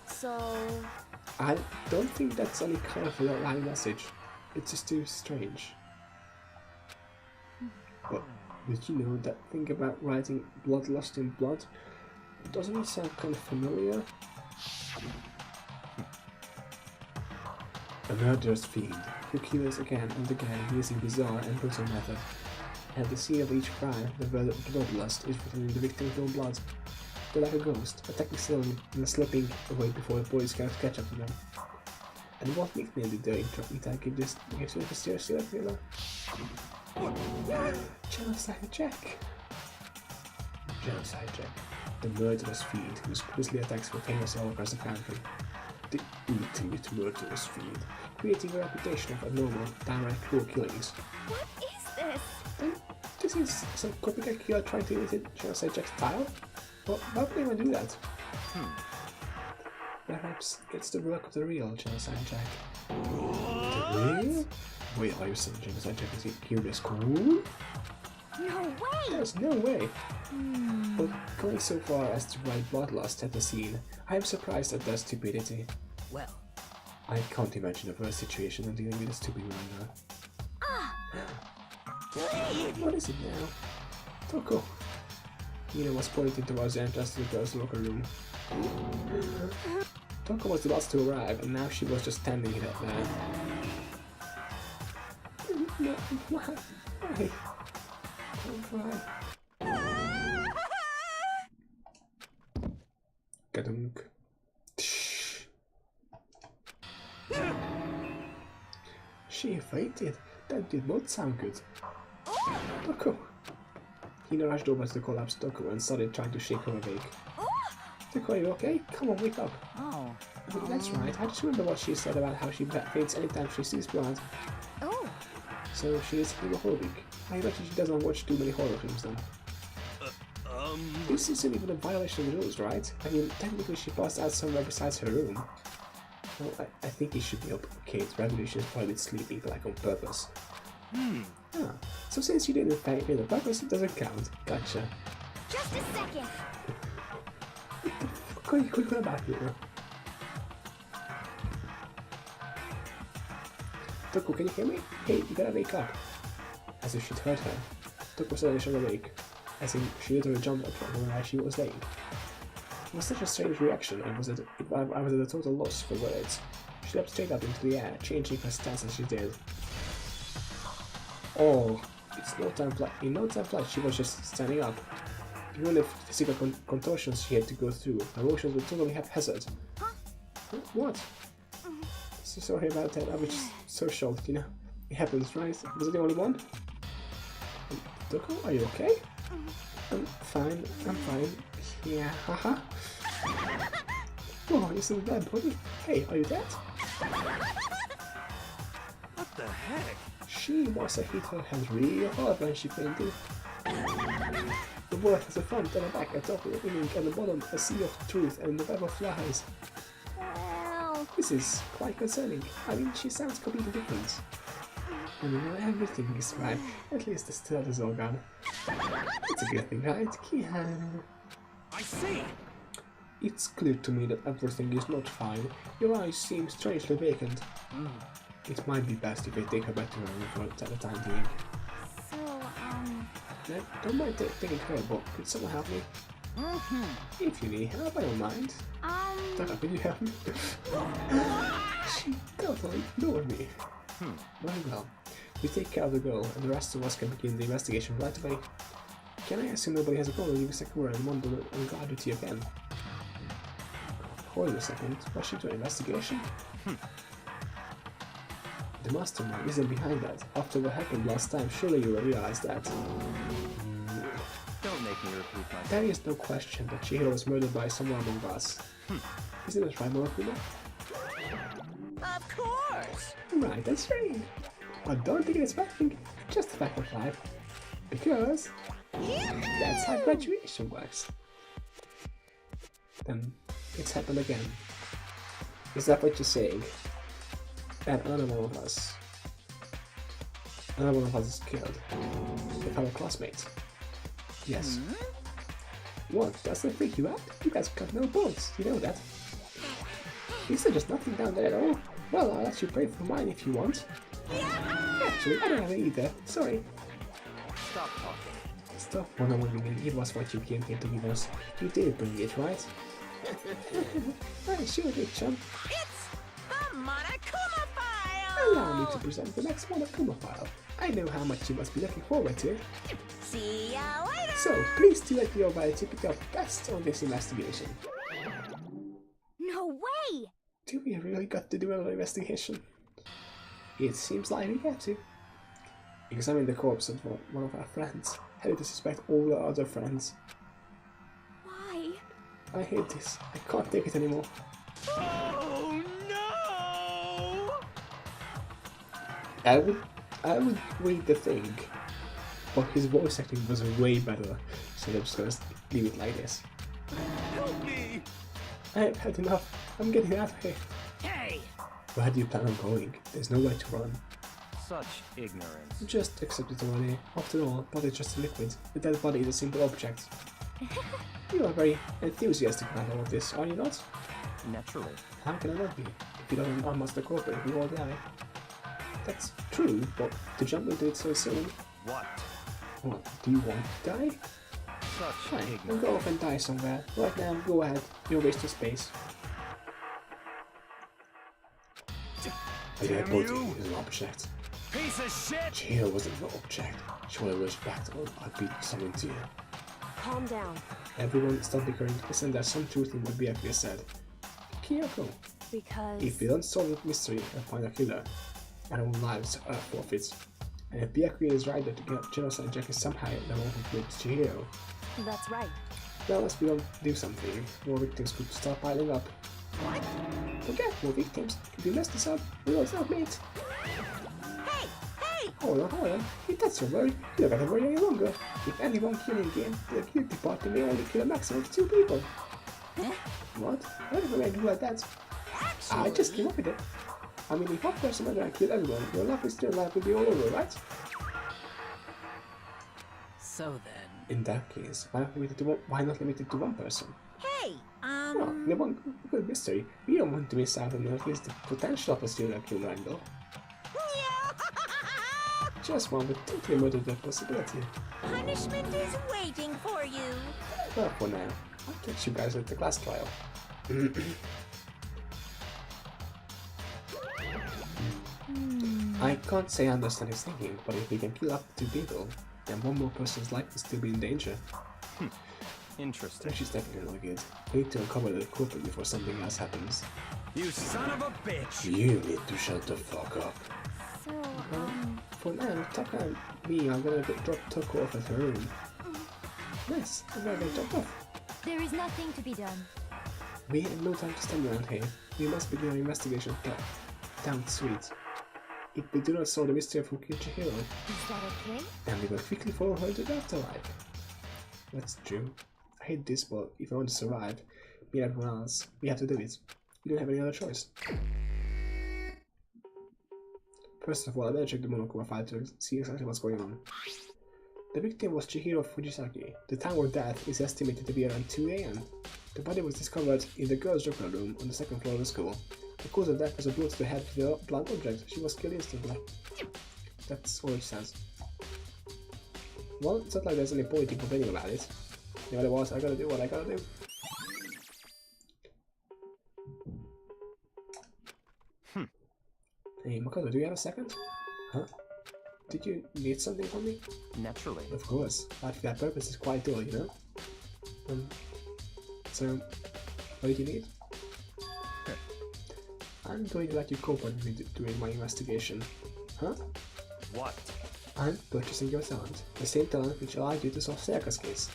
So... I don't think that's any kind of line message. It's just too strange. But did you know that thing about writing bloodlust in blood? Doesn't it sound kind of familiar? A murderous fiend who kills again and again using bizarre and brutal method. At the scene of each crime, the bloodlust is written in the victim's own blood. They're like a ghost, attacking slowly and slipping away before the police can catch up to them. And what nickname did the interpreter give this mysterious serial killer? Genocide Jack. Genocide Jack, the murderous fiend whose grisly attacks were famous all across the country. The ultimate murderous fiend, creating a reputation of abnormal, direct, cruel killings. What is this? This is some copycat killer trying to imitate Genocide Jack's style? Well, why would anyone do that? Perhaps it's the work of the real Genocide Jack. The real? Wait, are you saying Genocide Jack is here this cool? No way! There's no way! But going so far as to write bloodlust at the scene, I am surprised at their stupidity. Well, I can't imagine a worse situation than dealing with a stupid murderer. What is it now? Toko! Nina was pointing towards the entrance to the girls' locker room. Toko was the last to arrive, and now she was just standing there. No, why? Don't cry. Gadunk. She fainted. That did not sound good. Toko! Hina rushed over to the collapsed Toko and started trying to shake her awake. Toko, are you okay? Come on, wake up. oh. That's right. I just remember what she said about how she faints anytime she sees blood. Oh, So she is homophobic. I imagine she doesn't watch too many horror films then. This isn't even a violation of the rules, right? I mean, technically she passed out somewhere besides her room. Well, I think it should be okay. It's revolution is probably sleeping, like on purpose. Ah, so since you didn't faint on purpose, it doesn't count. Gotcha. just a second. Quick about here. Toko, can you hear me? Hey, you gotta wake up. As if she'd heard her, Toko suddenly shot awake, as if she literally jumped up from where she was laying. It was such a strange reaction, I was at a total loss for words. She leapt straight up into the air, changing her stance as she did. Oh, in no time flat, she was just standing up. Even the physical contortions she had to go through, her motions were totally haphazard. What? So sorry about that, I was just so shocked, you know. It happens, right? Was I the only one? Toko, are you okay? I'm fine. Yeah, haha. Oh, you're still dead, buddy. Hey, are you dead? What the heck? She must have hit her head real hard when she fainted. The word has a front and a back, a top, an ink, and the bottom, a sea of truth, and the web of lies. Well, This is quite concerning. I mean, she sounds completely different. And you know, everything is fine. At least the stealth is all gone. It's a good thing, right? Yeah. I see! It's clear to me that everything is not fine. Your eyes seem strangely vacant. It might be best if I take her back to her room for the time being. so, Now, don't mind taking her, but could someone help me? If you need help, I don't mind. Tara, can you help me? She totally ignored me. Very well. We take care of the girl, and the rest of us can begin the investigation right away. Can I assume nobody has a problem with Sakura and Mondo on guard duty again? Hold on a second, was she doing an investigation? The mastermind isn't behind that. After what happened last time, surely you realize that. Don't make make me repeat myself. There is no question that Chihiro was murdered by someone among us. Isn't it right, Monokuma? Of course! Right, that's right. But don't think it's bad thing, just a fact of life. Because that's how graduation works. Then it's happened again. Is that what you're saying? And another one of us is killed. With our classmates. Yes. What? Doesn't freak you out? You guys got no bones, you know that. Is there just nothing down there at all? Well, I'll let you pray for mine if you want. Actually, I don't have it either. Sorry. Stop talking. Stop wondering, it was what you came here to give us. You did bring it, right? I sure did, chum. It's the Monokuma file! Allow me to present the next Monokuma file. I know how much you must be looking forward to it. See ya later! So, please do let your ability pick up best on this investigation. No way! Do we really got to do another investigation? It seems like we have to. Examine the corpse of one of our friends. How to suspect all the other friends. Why? I hate this. I can't take it anymore. Oh no! I would read the thing, but his voice acting was way better, so I'm just gonna leave it like this. Help me! I've had enough. I'm getting out of here. Hey! Where do you plan on going? There's nowhere to run. Such ignorance. Just accept it already. After all, blood is just a liquid. The dead body is a simple object. You are very enthusiastic about all of this, are you not? Naturally. How can I not be? If you don't unmask the corporate, we all die. That's true, but to jump into it so soon... What? What, do you want to die? Such Fine, then ignorance. go off and die somewhere. Right now, go ahead. You're wasting space. The dead body is an object. Piece of shit! Chihiro wasn't an object. She would have rushed back or I'd be something to you. Calm down. Everyone stop bickering. Listen, there's some truth in what Byakuya said. Kyoko, Because... if we don't solve the mystery and find a killer, our own lives are forfeits. And if Byakuya is right that the genocide Jack is somehow the one who killed Chihiro, That's right. then unless we don't do something, more victims could start piling up. Forget more victims. If we mess this up, we will submit. Hey! Hey! Hold on. If that's your worry, you don't gotta worry any longer. If anyone killing again, the guilty party may only kill a maximum of 2 people. Huh? What? Why do I do like that? I just came up with it. I mean, if one person murder and kill everyone, your life is still life will be all over, right? So then... In that case, why not limit it to one person? Hey! Well, in the one good mystery, we don't want to miss out on at least the potential of a serial killer angle. Just one with totally murdered the possibility. Punishment is waiting for you. Well, for now, I'll catch you guys at the class trial. I can't say I understand his thinking, but if we can kill up to 2 people, then one more person's life will still be in danger. Interesting. Which is definitely not good. We need to uncover the culprit before something else happens. You son of a bitch! You need to shut the fuck up. So, For now, Taka and me are gonna drop Toko off at her room. Nice, I'm gonna get dropped off. there is nothing to be done. We have no time to stand around here. We must begin our investigation down the street. If we do not solve the mystery of who killed Chihiro, Is that okay? then we will quickly follow her to the afterlife. That's true. I hate this, but if I want to survive, me and everyone else, we have to do it. We don't have any other choice. First of all, I better check the Monokuma file to see exactly what's going on. The victim was Chihiro Fujisaki. The time of death is estimated to be around 2 AM. The body was discovered in the girls' locker room on the 2nd floor of the school. The cause of death was a blow to the head with a blunt object. She was killed instantly. That's all it says. Well, it's not like there's any point in complaining about it. The other was, I gotta do what I gotta do. Hey, Makoto, do you have a second? Huh? Did you need something from me? Naturally. Of course. Life for that purpose is quite dull, you know? So, what did you need? I'm going to let you cooperate with me doing my investigation. Huh? What? I'm purchasing your talent. The same talent which allowed you to solve Sayaka's case.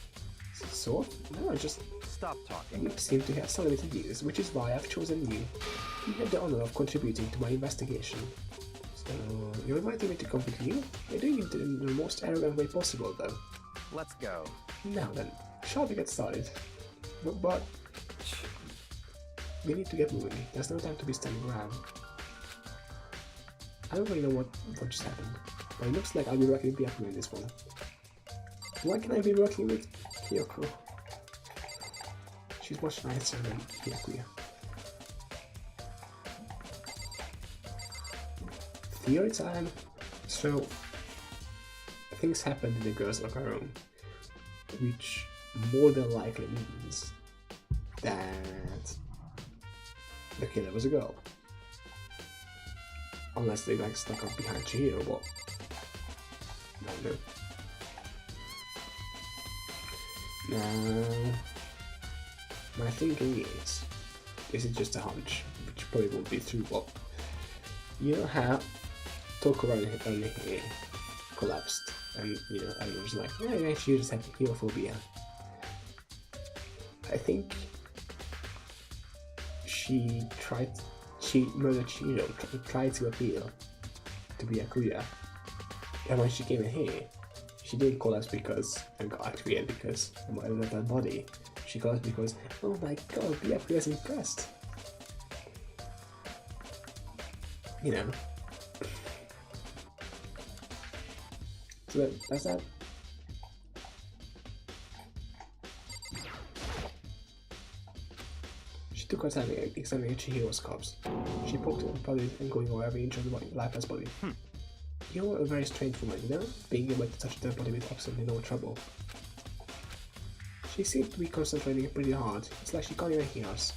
So? No, just Stop talking. you seem to have some limited views, which is why I've chosen you. You had the honor of contributing to my investigation. So, you're inviting me to come with you? You're doing it in the most arrogant way possible, though. Let's go. Now then, shall we get started? But we need to get moving. There's no time to be standing around. I don't really know what just happened, but it looks like I'll be working with Byakuya in this one. Why can I be working with Kyoko? She's much nicer than Byakuya. Theory time! So, things happened in the girls' locker room, which more than likely means that the killer was a girl. Unless they like stuck up behind Chihiro, but I don't know. Now, my thinking is, this is just a hunch, which probably won't be true, but you know how Tokoro early here collapsed, and you know, everyone was like, yeah, she just had hemophobia. I think she murdered Chihiro, tried to appeal to Byakuya, and when she came in here, she didn't collapse because, and got activated because of that body. She collapsed because, oh my god, Byakuya's impressed. You know. So that's that. She took her time examining Chihiro's corpse. She poked at the body and going over every inch of the lifeless body. You're a very strange woman, you know? Being able to touch their body with absolutely no trouble. She seemed to be concentrating pretty hard. It's like she can't even hear us.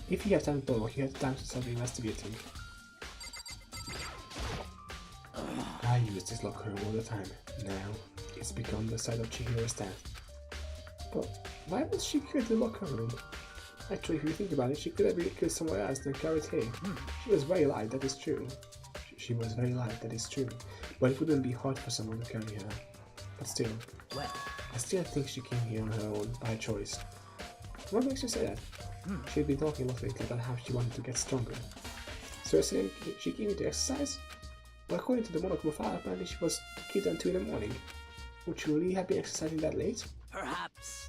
If you have time to talk, you have time to start investigating. I use this locker room all the time. Now, it's become the site of Chihiro's death. But why was she killed in the locker room? Actually, if you think about it, she could have been killed somewhere else than carried here. She was very light, that is true. She was very light, that is true. But it wouldn't be hard for someone to carry her. But still, I still think she came here on her own, by choice. What makes you say that? She'd been talking a lot lately about how she wanted to get stronger. So you're saying she came here to exercise? Well, according to the Monokuma file, apparently she was killed at 2 in the morning. Would she really have been exercising that late? Perhaps.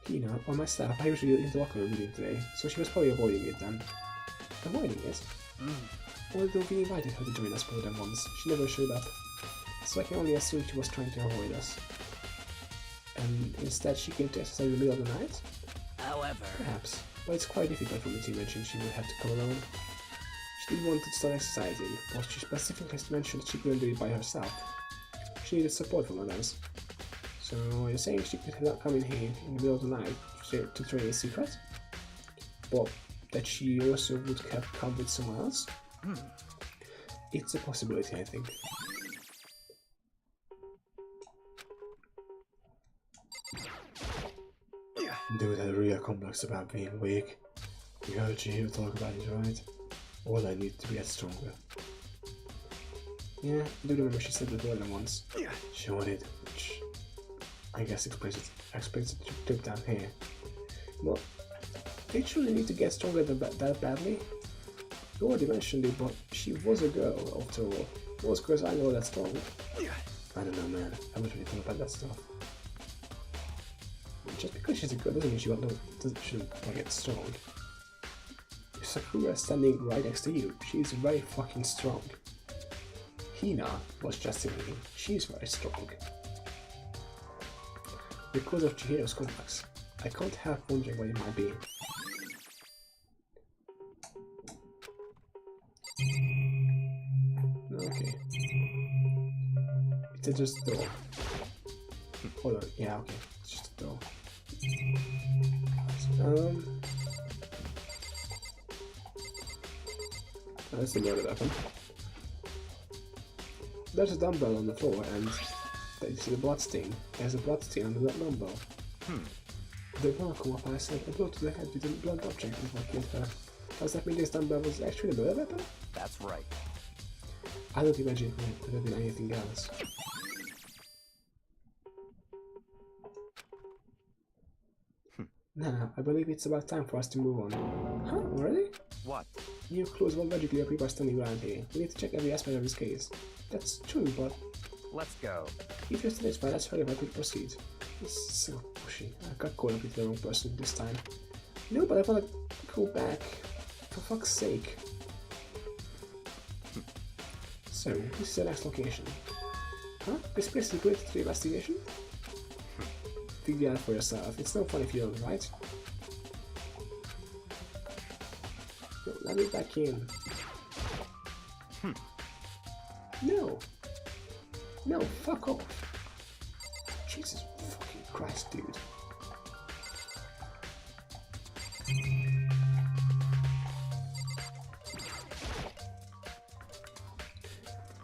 You know, on myself, I usually in the locker room reading today, so she was probably avoiding it then. Avoiding it? Although we invited her to join us more than once, she never showed up. So I can only assume she was trying to avoid us. And instead she came to exercise in the middle of the night? However, Perhaps, but it's quite difficult for me to imagine she would have to come alone. She did want to start exercising, but she specifically mentioned she couldn't do it by herself. She needed support from others. So you're saying she could have come in here in the middle of the night to train in secret? But that she also would have come with someone else? It's a possibility, I think. Dude had a real complex about being weak. You heard Chihiro talk about it, right? All I need to get stronger. Yeah, I do remember she said that more than once. She wanted, which I guess explains the trip down here. Well, did she really need to get stronger that badly? You already mentioned it, but she was a girl, after all. Most girls I know that strong. I don't know, man. I haven't really thought about that stuff. Just because she's a girl doesn't mean she shouldn't get strong. Sakura is standing right next to you. She's very fucking strong. Hina was just in here. She's very strong. Because of Chihiro's complex, I can't help wondering what it might be. Okay. It's just a door. Hold on, yeah, okay. It's just a door. That's the murder weapon. There's a dumbbell on the floor and you see the blood stain. There's a blood stain on the dumbbell. The Monokuma file said a blow to the head with a blunt object is what killed her. Does that mean this dumbbell was actually a murder weapon? That's right. I don't imagine it could have been anything else. Now, I believe it's about time for us to move on. Huh? Already? What? New clues will magically appear by standing around here. We need to check every aspect of this case. That's true, but Let's go. if you're satisfied, let's hurry up and proceed. It's so pushy. I got caught up with the wrong person this time. No, but I wanna go back. For fuck's sake. So, this is the next location. Huh? This place is good to investigation? Figure it out for yourself. It's no fun if you don't, right? So, let me back in. No! No, fuck off! Jesus fucking Christ, dude.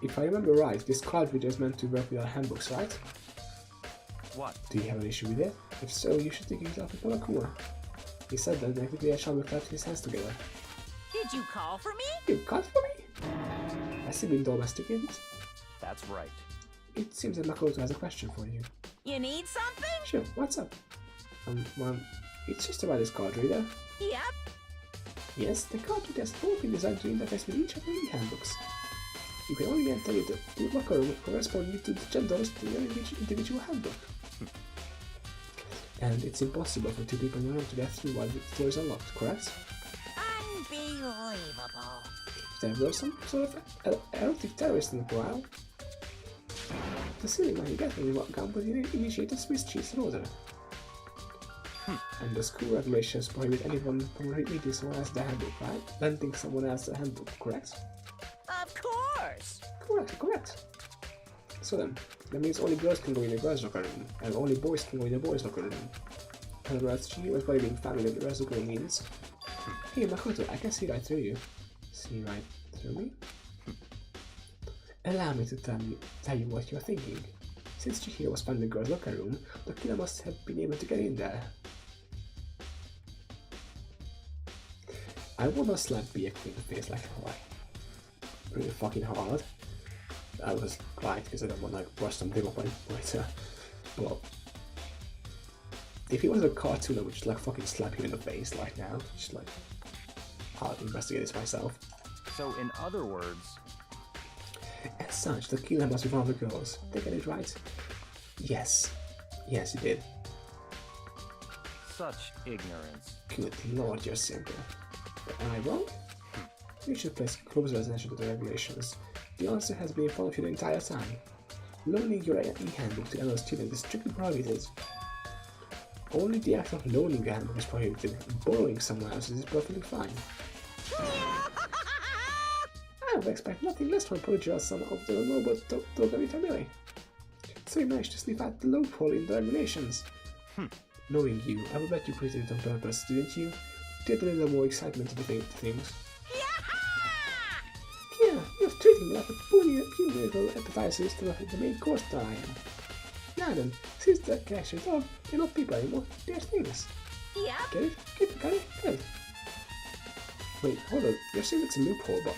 If I remember right, this card reader is meant to work with our handbooks, right? What? Do you have an issue with it? If so, you should take yourself to Palakuma. He said that and quickly Sean will clap his hands together. Did you call for me? You called for me? Has he been domesticated? That's right. It seems that Makoto has a question for you. You need something? Sure, what's up? Well, it's just about this card reader. Yep. Yes, the card reader has all been designed to interface with each of the handbooks. You can only enter the locker room corresponding to the genders to each individual handbook. And it's impossible for two people in a room to get through while the door is unlocked, correct? Unbelievable. If there were some sort of erotic terrorist in the prowl, the silly man definitely would initiate a Swiss cheese order. And the school regulations prohibit anyone from reading someone else the handbook, right? Lending someone else the handbook, correct? Of course. Correct. So then, that means only girls can go in the girls' locker room, and only boys can go in the boys' locker room. In other words, she was probably being family of the rest of the girl means. Hey Makoto, I can see right through you. See right through me? Allow me to tell you what you're thinking. Since Chihiro was found in the girls' locker room, the killer must have been able to get in there. I wanna slap Byaku in the face like really fucking hard. I was right because I don't want to like brush something up on later. But if it was a cartoon, I would just like fucking slap you in the face like now. Just like I'll investigate this myself. So, in other words, As such, the killer must be one of the girls. Did I get it right? Yes. Yes, you did. such ignorance. Good lord, you're simple. But am I wrong? You should place closer attention to the regulations. The answer has been in front of you the entire time. Loaning your e-handbook to another student is strictly prohibited. Only the act of loaning a handbook is prohibited. Borrowing someone else's is perfectly fine. I would expect nothing less from a prodigal son of the noble Togami family. So you managed to sniff out the loophole in the regulations. Knowing you, I would bet you created it on purpose, didn't you? To add a little more excitement to the things. Yeah, you're treating me like a puny little appetizer instead of the main course that I am. Now then, since the cash is off, they're not people anymore, they're things. Yep. Get it? Got it? Good. Wait, hold on, you're saying it's a loophole, but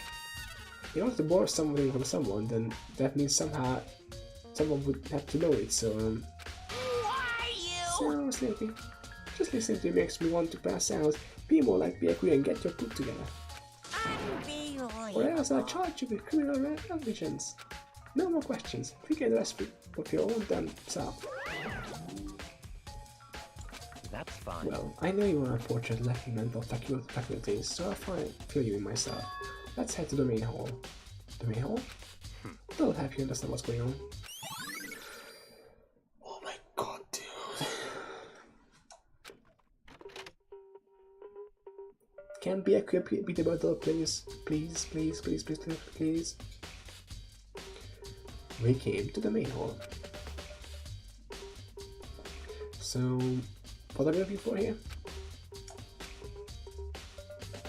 in order to borrow something from someone, then that means somehow someone would have to know it, so Why you? So sleepy. Just listening to you makes me want to pass out, be more like Byaku and get your poop together. Unbelievable. Or else I'll charge you with criminal negligence. No more questions. Figure the rest of your own damn self. That's fine. Well, I know you are unfortunate lacking mental faculties, so I'll feel you in myself. Let's head to the main hall. The main hall? That'll help you understand what's going on. Oh my god, dude. Can Byaku be the bottle, please? Please, please, please, please, please, please. We came to the main hall. So, what are we looking for here?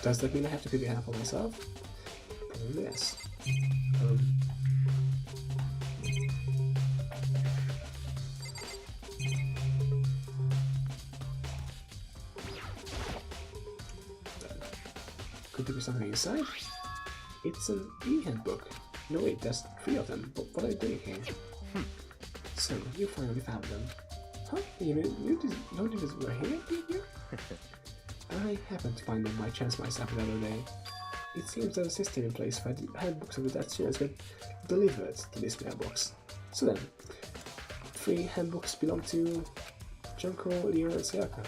Does that mean I have to figure it out for myself? Probably yes. Could there be something inside? It's an e-handbook. No wait, there's 3 of them, but what are you doing here? So, you finally found them. Huh? You didn't notice we were here, did you? I happened to find them by chance myself the other day. It seems there's a system in place where the handbooks of the dead students get delivered to this mailbox. So then, 3 handbooks belong to Junko, Leon, and Sayaka.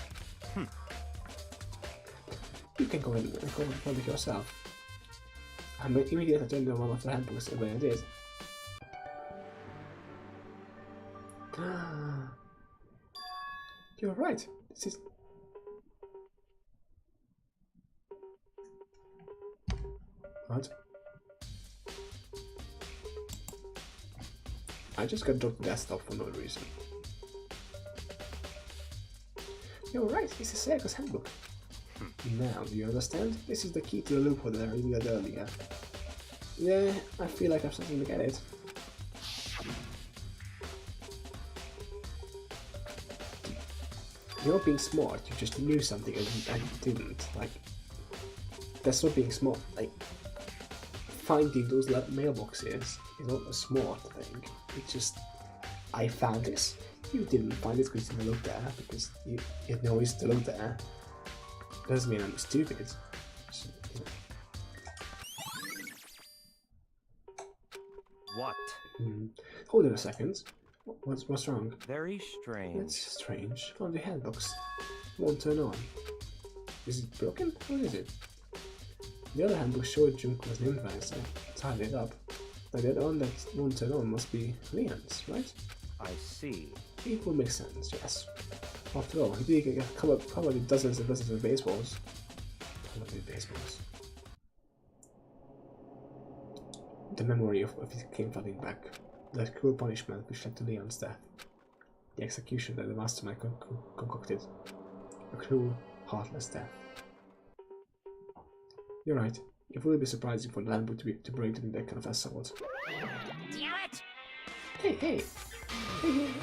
You can go and find it yourself. I'm immediately turned on one of the handbooks and when I did. You're right. This is. What? I just got dropped the desktop for no reason. You're right, this is Sayaka's handbook. Now, do you understand? This is the key to the loophole that I revealed earlier. Yeah, I feel like I'm starting to get it. You're not being smart, you just knew something and didn't. Like, that's not being smart. Like, finding those mailboxes is not a smart thing. It's just, I found this. You didn't find it because you didn't look there, because you know it's still there. Doesn't mean I'm stupid. Just, you know. What? Hold on a second. What's wrong? Very strange. It's strange. Found the handbox. Won't turn on. Is it broken? What is it? The other handbook showed Junko's name advice. I tied it up. Now the other one that won't turn on must be Leon's, right? I see. It would make sense, yes. After all, he did get covered with dozens and dozens of baseballs. Probably baseballs. The memory of it came flooding back. That cruel punishment which led to Leon's death. The execution that the mastermind concocted. A cruel, heartless death. You're right. It would be surprising for the handbook to break to that kind of assault. Damn it! Hey!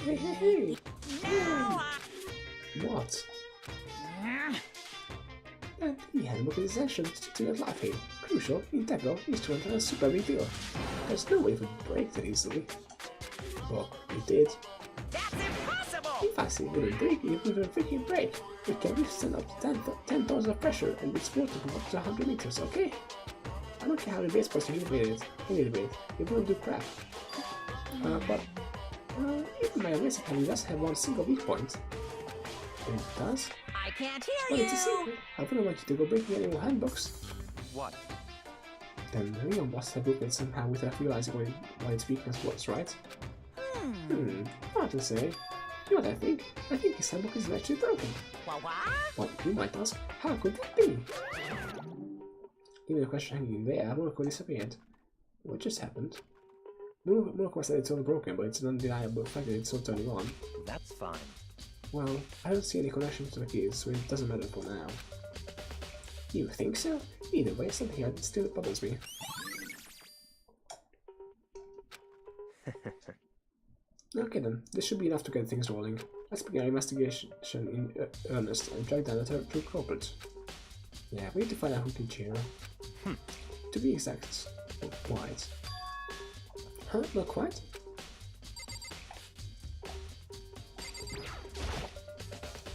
Hey! No! What? The handbook is essential to your life here. Crucial, integral, instrumental, and super big deal. There's no way it would break that easily. Well, it did. That's impossible! In fact, it wouldn't break even with a freaking break. It can withstand up to 10 tons of pressure and it's waterproof up to 100 meters, okay? I don't care how the baseballs you innovated it won't do crap. But even my basic handle does have one single weak point. And it does? I can't hear Well, you! it's a secret. I wouldn't want you to go breaking any more handbooks. What? Then Leon must have broken it somehow without realizing what its weakness was, right? Hard to say. You know what I think? I think his handbook is actually broken. What? Well, you might ask, how could that be? Even the question hanging in there, Monaco disappeared. What just happened? Monaco said it's all broken, but it's an undeniable fact that it's still turning on. That's fine. Well, I don't see any connection to the keys, so it doesn't matter for now. You think so? Either way, something here still bothers me. Okay then, this should be enough to get things rolling. Let's begin our investigation in earnest and track down the true culprit. Yeah, we need to find out who killed Chiro. To be exact, not quite. Huh? Not quite?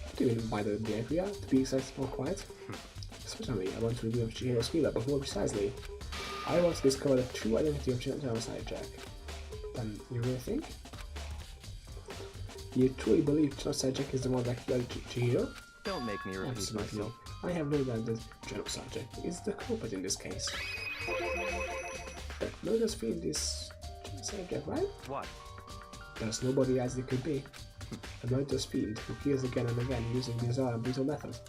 What do you mean by the area? To be exact, not quite? Certainly, I want to reveal Chihiro's killer, but more precisely, I want to discover the true identity of Genocide Jack. Then, you really think? You truly believe Genocide Jack is the one that killed Chihiro? Don't make me repeat Absolutely. myself. I have no doubt that Genocide Jack is the culprit in this case. But murder's fiend is Genocide Jack, right? What? There's nobody else it could be. A murderous fiend who kills again and again using bizarre and brutal methods.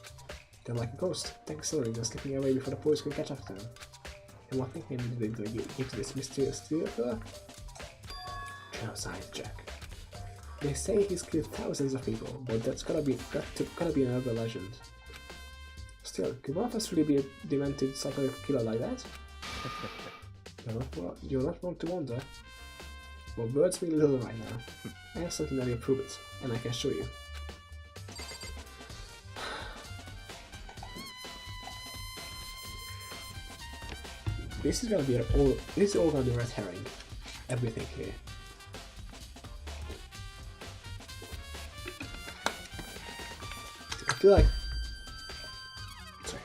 They're like a ghost, slowly and slipping away before the police can catch up to them. And what nickname did they give to this mysterious serial killer? Genocide Jack. They say he's killed thousands of people, but that's gotta be another legend. Still, could one of us really be a demented psychotic killer like that? You're not wrong to wonder. Well, words mean little right now. I have something that will prove it, and I can show you. This is gonna be all. This is all gonna be red herring. Everything here. I feel like. Sorry.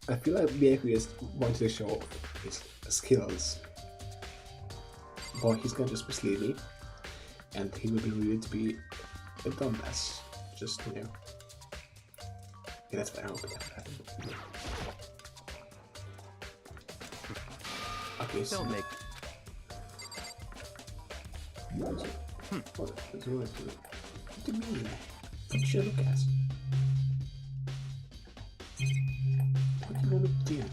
I feel like Byaku is wanting to show off his skills, but he's gonna just mislead me, and he will be revealed to be a dumbass. Just you know. Yeah, that's what I hope it happens. Okay, so Don't make. What do you mean? What should I look at? What do you want me to do?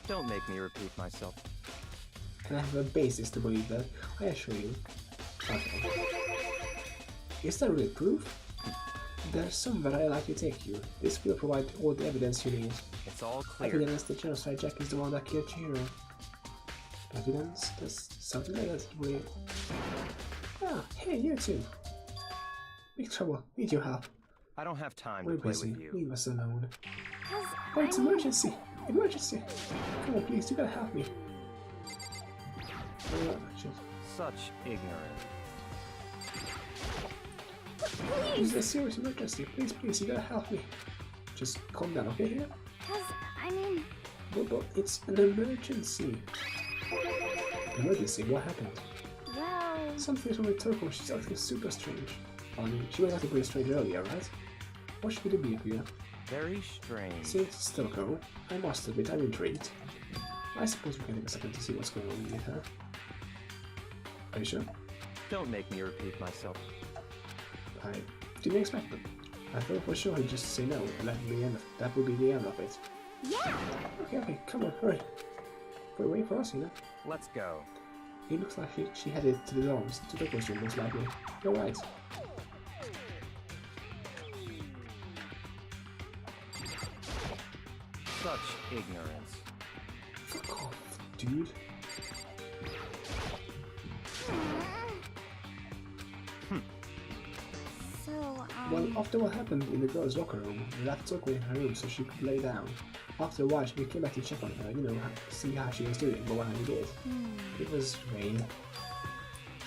Don't make me repeat myself. And I have a basis to believe that. I assure you. Okay. Is that really proof? There's somewhere I'd like to take you. This will provide all the evidence you need. It's all clear. Evidence that Genocide Jack is the one that killed Chihiro. Evidence? There's something like that really... Ah, hey, you too. Big trouble. Need your help. I don't have time We're to play busy. with you. Leave us alone. 'Cause Oh, it's I'm- emergency! Emergency! Come on, please, you gotta help me. Shit. Such ignorance. This is a serious emergency. Please, please, you gotta help me. Just calm down, okay? Here? 'cause, I mean, But it's an emergency. Emergency? What happened? well, Something's wrong with Toko. She's acting super strange. I mean, she was acting pretty strange earlier, right? What should we do, Byakuya? Very strange. Since it's Toko, I must admit I'm intrigued. I suppose we can take a second to see what's going on with her. Are you sure? Don't make me repeat myself. I didn't expect them. I thought for sure he'd just say no, and that would be the end of it. yeah. Okay, come on, hurry. Wait for us, you know? Let's go. It looks like she headed to the dorms, to Toko's room most likely. You're right. Such ignorance. Fuck off, dude. So, Well, after what happened in the girls' locker room, we left Toko in her room so she could lay down. After a while, we came back to check on her, you know, see how she was doing, but when we did, it was rain.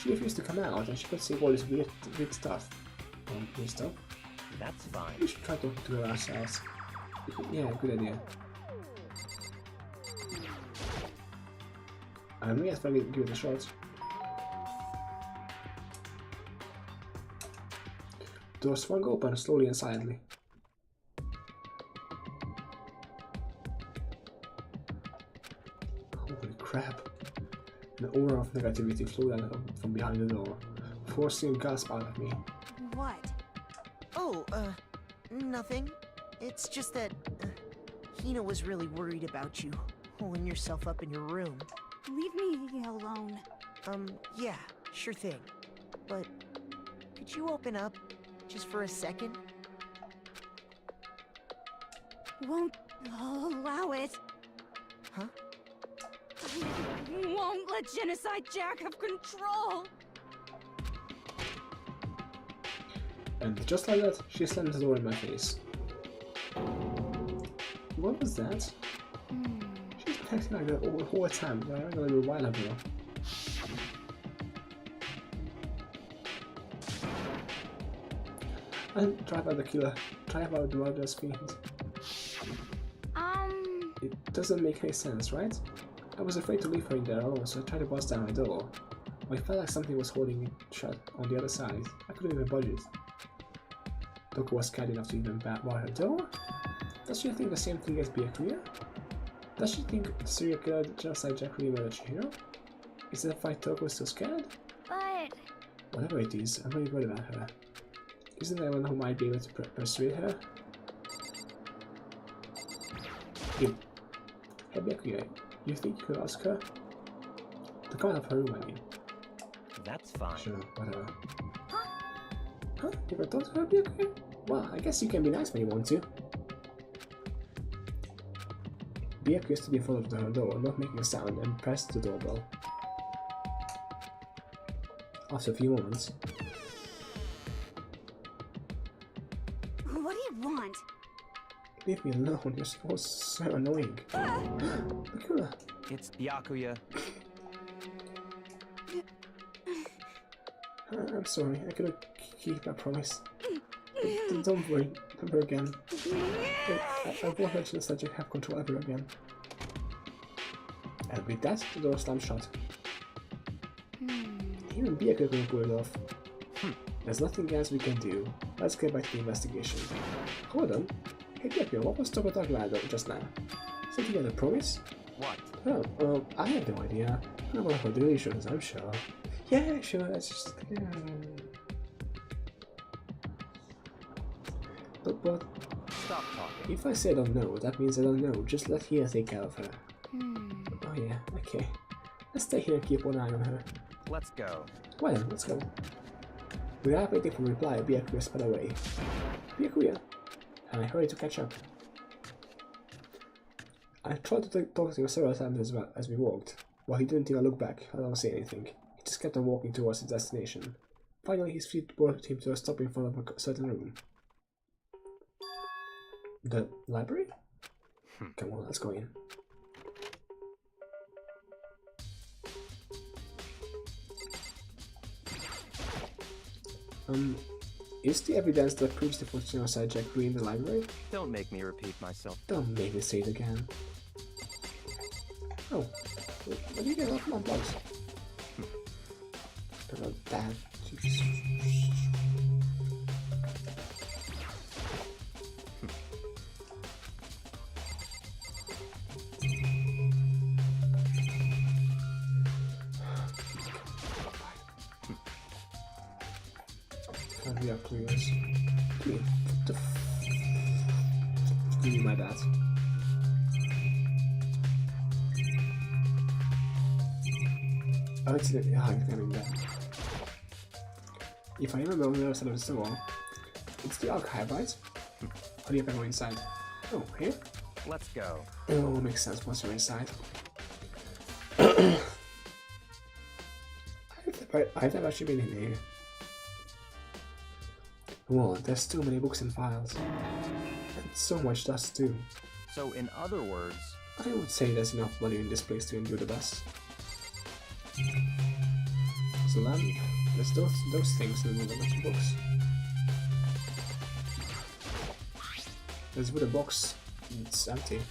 She refused to come out, and she could say all this weird stuff. Weird stuff? That's fine. We should try talking to her ourselves. Yeah, good idea. And we have to give it a shot. Doors swung open slowly and silently. Holy crap. An aura of negativity flew down from behind the door, forcing a gasp out of me. what? Oh, nothing. It's just that Hina was really worried about you, holding yourself up in your room. Leave me alone. Yeah, sure thing. But could you open up just for a second? Won't allow it. Huh? I won't let Genocide Jack have control. And just like that, she slammed the door in my face. What was that? She's been acting like that all the whole time, but I remember a little while ago. And drive out the killer. Drive out the murderous fiend. It doesn't make any sense, right? I was afraid to leave her in there alone, so I tried to bust down my door. I felt like something was holding it shut on the other side. I couldn't even budge it. Toko was scared enough to even bar her door? Does she think the same thing as Byakuya? Does she think serial killer Genocide Jack really murdered Chihiro? Is that why Toko is so scared? But Whatever it is, I'm really worried about her. Isn't there anyone who might be able to persuade her? Hey Byakuya, you think you could ask her? To come out of her room, I mean. That's fine. Sure, whatever. Huh? You ever talked to her, Byakuya? Well, I guess you can be nice when you want to. Byakuya stood in front of her door, not making a sound, and pressed the doorbell. after a few moments. What do you want? Leave me alone, you're so annoying. Akira. It's Byakuya. I'm sorry, I couldn't keep my promise. Don't worry, never again. I won't let you such have control ever again. And with that, the door slammed shut. Even Byakuya couldn't pull it off. There's nothing else we can do. Let's get back to the investigation. Hold on. Hey Byakuya, what was Toko talking about just now? Something about a promise? What? Oh, I have no idea. I don't want to hold illusions, I'm sure. Yeah, sure, that's just... But Stop talking. if I say I don't know, that means I don't know. Just let Hina take care of her. Oh yeah, okay. Let's stay here and keep one eye on her. Let's go. Well then, let's go. Without waiting for a reply, Byakuya sped away. Byakuya! And I hurried to catch up. I tried to talk to him several times as we walked, but he didn't even look back. I don't say anything. He just kept on walking towards his destination. Finally, his feet brought him to a stop in front of a certain room. The library? Come on, let's go in. Is the evidence that proves the Fortunosa Jack Green in the library? Don't make me repeat myself. Don't make me say it again. Oh, what do you get off my blogs? About that, jeez. And we are clues. Give me my bat. Oh, it's coming there. If I remember on the other side of the door, it's the archive, right? How do you go inside? Oh, here? Let's go. Oh, makes sense once you're inside. I've never actually been in here. Well, there's too many books and files. And so much dust too. So in other words... I would say there's enough money in this place to endure the dust. There's a lamp. There's those things and a bunch of books. There's with a box. It's empty.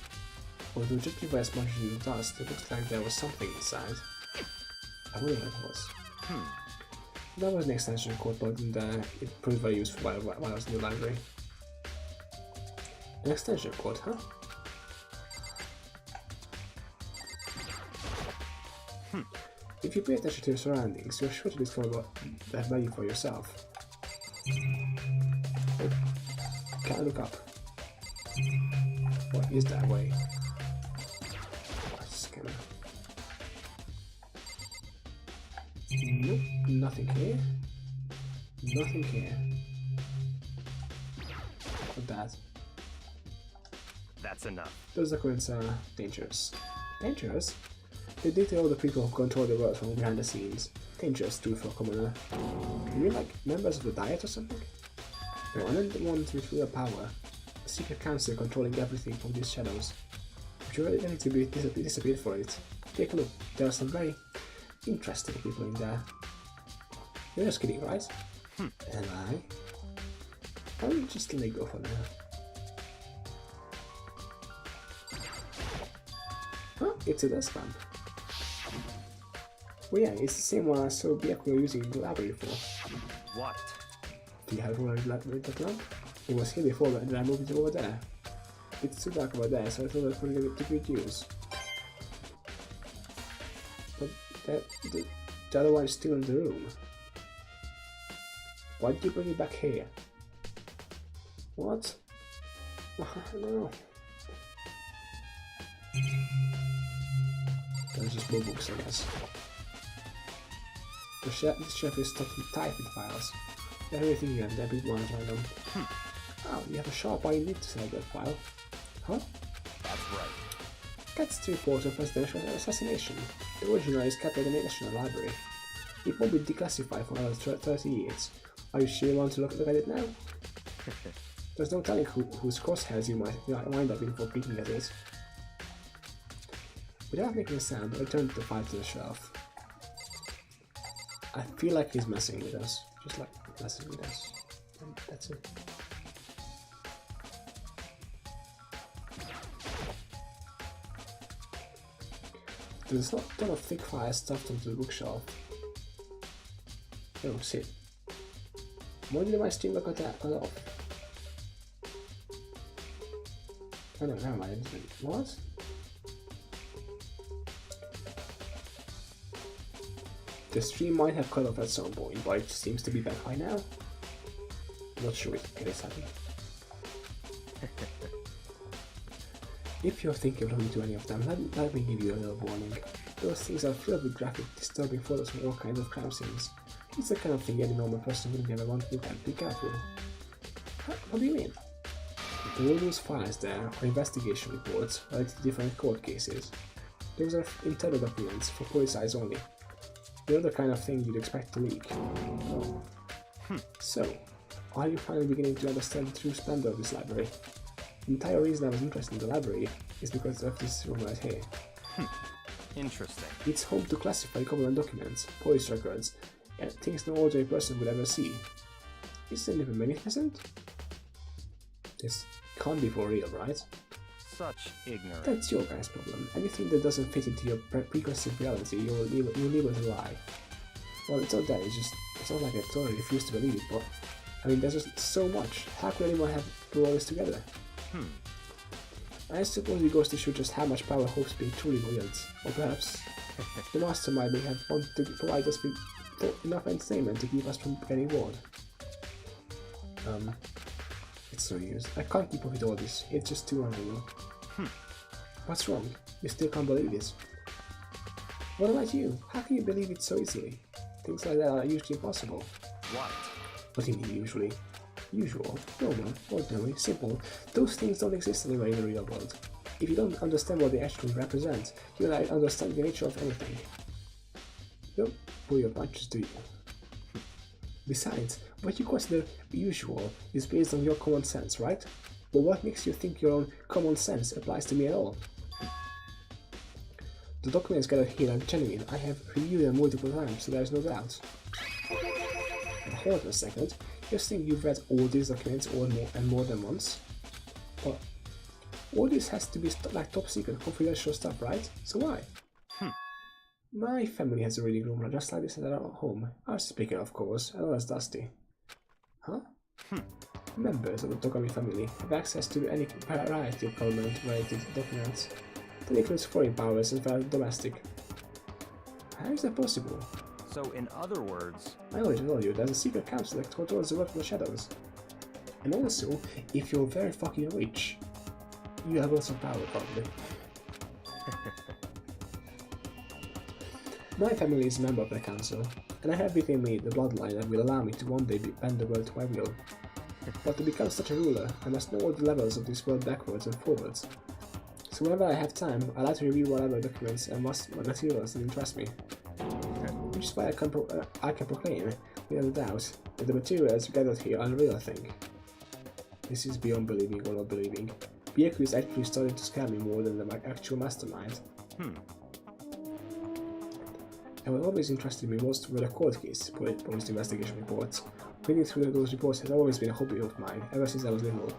Although just before I smudged in the dust, it looks like there was something inside. I wonder what it was. That was an extension cord, but it proved very useful while I was in the library. An extension cord, huh? If you pay attention to your surroundings, you're sure to discover that value for yourself. Oh, can I look up? What is that way? Scanner. Nope, nothing here. Nothing here. Not that. That's enough. Those documents are dangerous. Dangerous? They detail the people who control the world from behind the scenes. Dangerous too for a commoner. You mean like members of the Diet or something? No, I don't want with real power. A secret council controlling everything from these shadows. If you're ready to be disappeared for it, take a look. There are some very interesting people in there. You're just kidding, right? Am I? I'll just let go for now. Huh? It's a desk lamp. Oh yeah, it's the same one I saw Byakuya using in the library for. What? Do you have already read that lamp? It was here before and then I moved it over there. It's too dark over there, so I thought I'd put it to good use. But the other one is still in the room. Why did you bring it back here? What? No. There's just more books, I guess. This shelf is stuck with typing files. Everything and every one of them. Oh, you have a sharp eye need to select that file. Huh? That's right. That's the report of presidential assassination. The original is kept at the National Library. It won't be declassified for another 30 years. Are you sure you want to look at it now? There's no telling whose crosshairs you might wind up in for peeking at it. Without making a sound, I returned the file to the shelf. I feel like he's messing with us. Just like messing with us. And that's it. There's a ton of thick files stuffed onto the bookshelf. Oh, shit. Why did my stream got off? Oh no, never mind. What? The stream might have cut off at some point, but it seems to be back by now. Not sure it is happening. If you're thinking of looking to any of them, let me give you a little warning. Those things are filled with graphic, disturbing photos from all kinds of crime scenes. It's the kind of thing any normal person wouldn't ever want to look at. Be careful. What do you mean? All those files there are investigation reports related to different court cases. Those are internal documents for police eyes only. The other kind of thing you'd expect to leak. So, are you finally beginning to understand the true splendor of this library? The entire reason I was interested in the library is because of this room right here. Interesting. It's home to classified government documents, police records, and things no ordinary person would ever see. Isn't it even magnificent? This can't be for real, right? Such ignorance. That's your guy's problem. Anything that doesn't fit into your preconceived reality, you'll label as a lie. Well, it's not that, it's not like I totally refuse to believe it, but I mean, there's just so much. How could anyone have put all this together? I suppose it goes to show just how much power Hope's being truly wields. Or perhaps the mastermind may have wanted to provide us with enough entertainment to keep us from getting bored. It's no use. I can't keep up with all this. It's just too unreal. What's wrong? You still can't believe this? What about you? How can you believe it so easily? Things like that are usually impossible. What? What do you mean usually? Usual, normal, ordinary, simple. Those things don't exist anywhere in the real world. If you don't understand what they actually represent, you don't understand the nature of anything. You don't pull your punches, do you? Besides, what you consider usual is based on your common sense, right? But what makes you think your own common sense applies to me at all? The documents gathered here are genuine. I have reviewed them multiple times, so there is no doubt. And hold on a second. You think you've read all these documents more than once? But all this has to be like top secret, confidential stuff, right? So why? My family has a reading room just like this at our home. Our speaker, of course, and as Dusty. Huh? Members of the Togami family have access to any variety of government-related documents. That includes foreign powers as well as domestic. How is that possible? So, in other words... I already told you, there's a secret council that controls the work of the shadows. And also, if you're very fucking rich, you have lots of power, probably. My family is a member of the council, and I have within me the bloodline that will allow me to one day bend the world to my will. But to become such a ruler, I must know all the levels of this world backwards and forwards. So whenever I have time, I like to review whatever documents and materials that interest me. Which is why I can proclaim, without a doubt, that the materials gathered here are the real thing. This is beyond believing or not believing. Byaku is actually starting to scare me more than the actual mastermind. And what always interested me most were the court case police investigation reports. Reading through those reports has always been a hobby of mine, ever since I was little.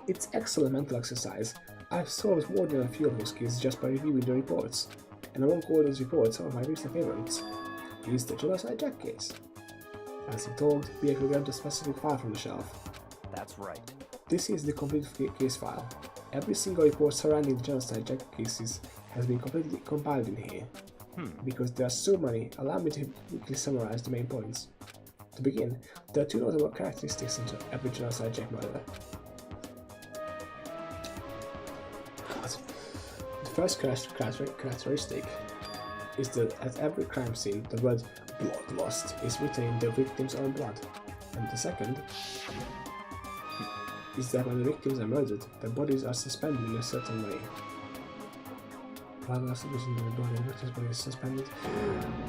It's excellent mental exercise. I've solved more than a few of those cases just by reviewing the reports. And among all those reports, some of my recent favorites is the Genocide Jack case. As he told, Byaku grabbed a specific file from the shelf. That's right. This is the complete case file. Every single report surrounding the Genocide Jack cases has been completely compiled in here. Because there are so many, allow me to quickly summarize the main points. To begin, there are two notable characteristics in every Genocide Jack murder. The first characteristic is that at every crime scene, the word "blood lost" is written in the victim's own blood. And the second is that when the victims are murdered, their bodies are suspended in a certain way. while the submission in the body and Richard's body is suspended.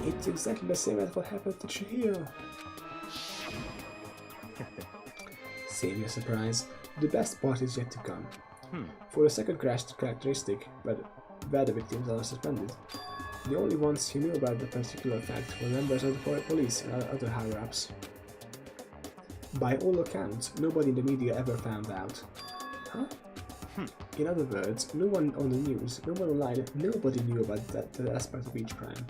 It's exactly the same as what happened to Chihiro. Save your surprise. The best part is yet to come. For the second crash characteristic, where the victims are suspended, the only ones who knew about the particular fact were members of the police and other higher-ups. By all accounts, nobody in the media ever found out. Huh? In other words, no one on the news, no one online, nobody knew about that aspect of each crime.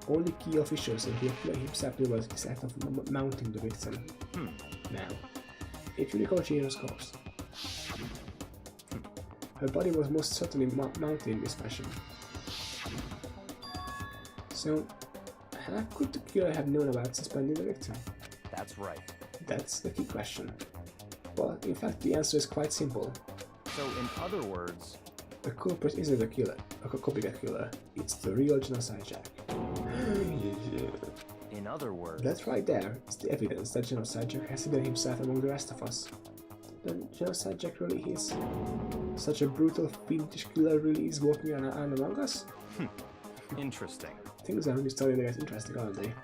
Only key officials and he himself knew about this act of mounting the victim. Now, if you recall Chihiro's corpse, her body was most certainly mounted in this fashion. So, how could the killer have known about suspending the victim? That's right. That's the key question. Well, in fact, the answer is quite simple. So, in other words, The culprit isn't a killer, a copycat killer. It's the real Genocide Jack. in other words, That right there is the evidence that Genocide Jack has hidden himself among the rest of us. Then Genocide Jack really is. Such a brutal, fiendish killer really is walking around among us? interesting. Things are really starting to get interesting, aren't they?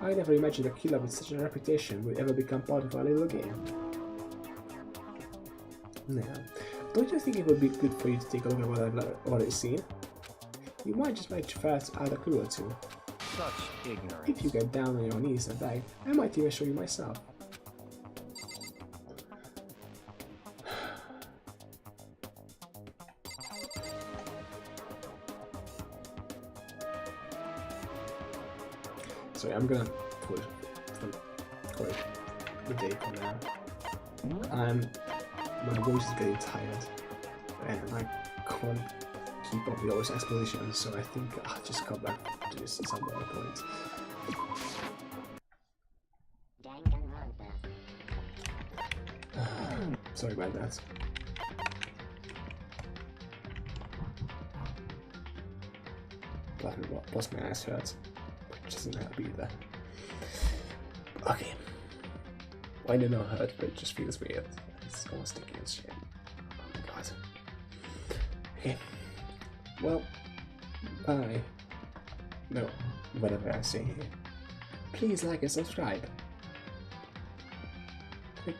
I never imagined a killer with such a reputation would ever become part of our little game. Now, don't you think it would be good for you to take a look at what I've already seen? You might just make ferret out a clue or two. Such ignorance. If you get down on your knees and beg, I might even show you myself. Sorry, I'm gonna call it the day from now. My voice is getting tired, and I can't keep up with all this exposition, so I think I'll just come back to this at some other point. Sorry about that. Plus my ass hurts, which doesn't help either. Okay. Well, I don't know hurt, but it just feels weird. It's all sticky and shit. Oh my god. Okay. Well, bye. No, whatever I say here. Please like and subscribe. Click.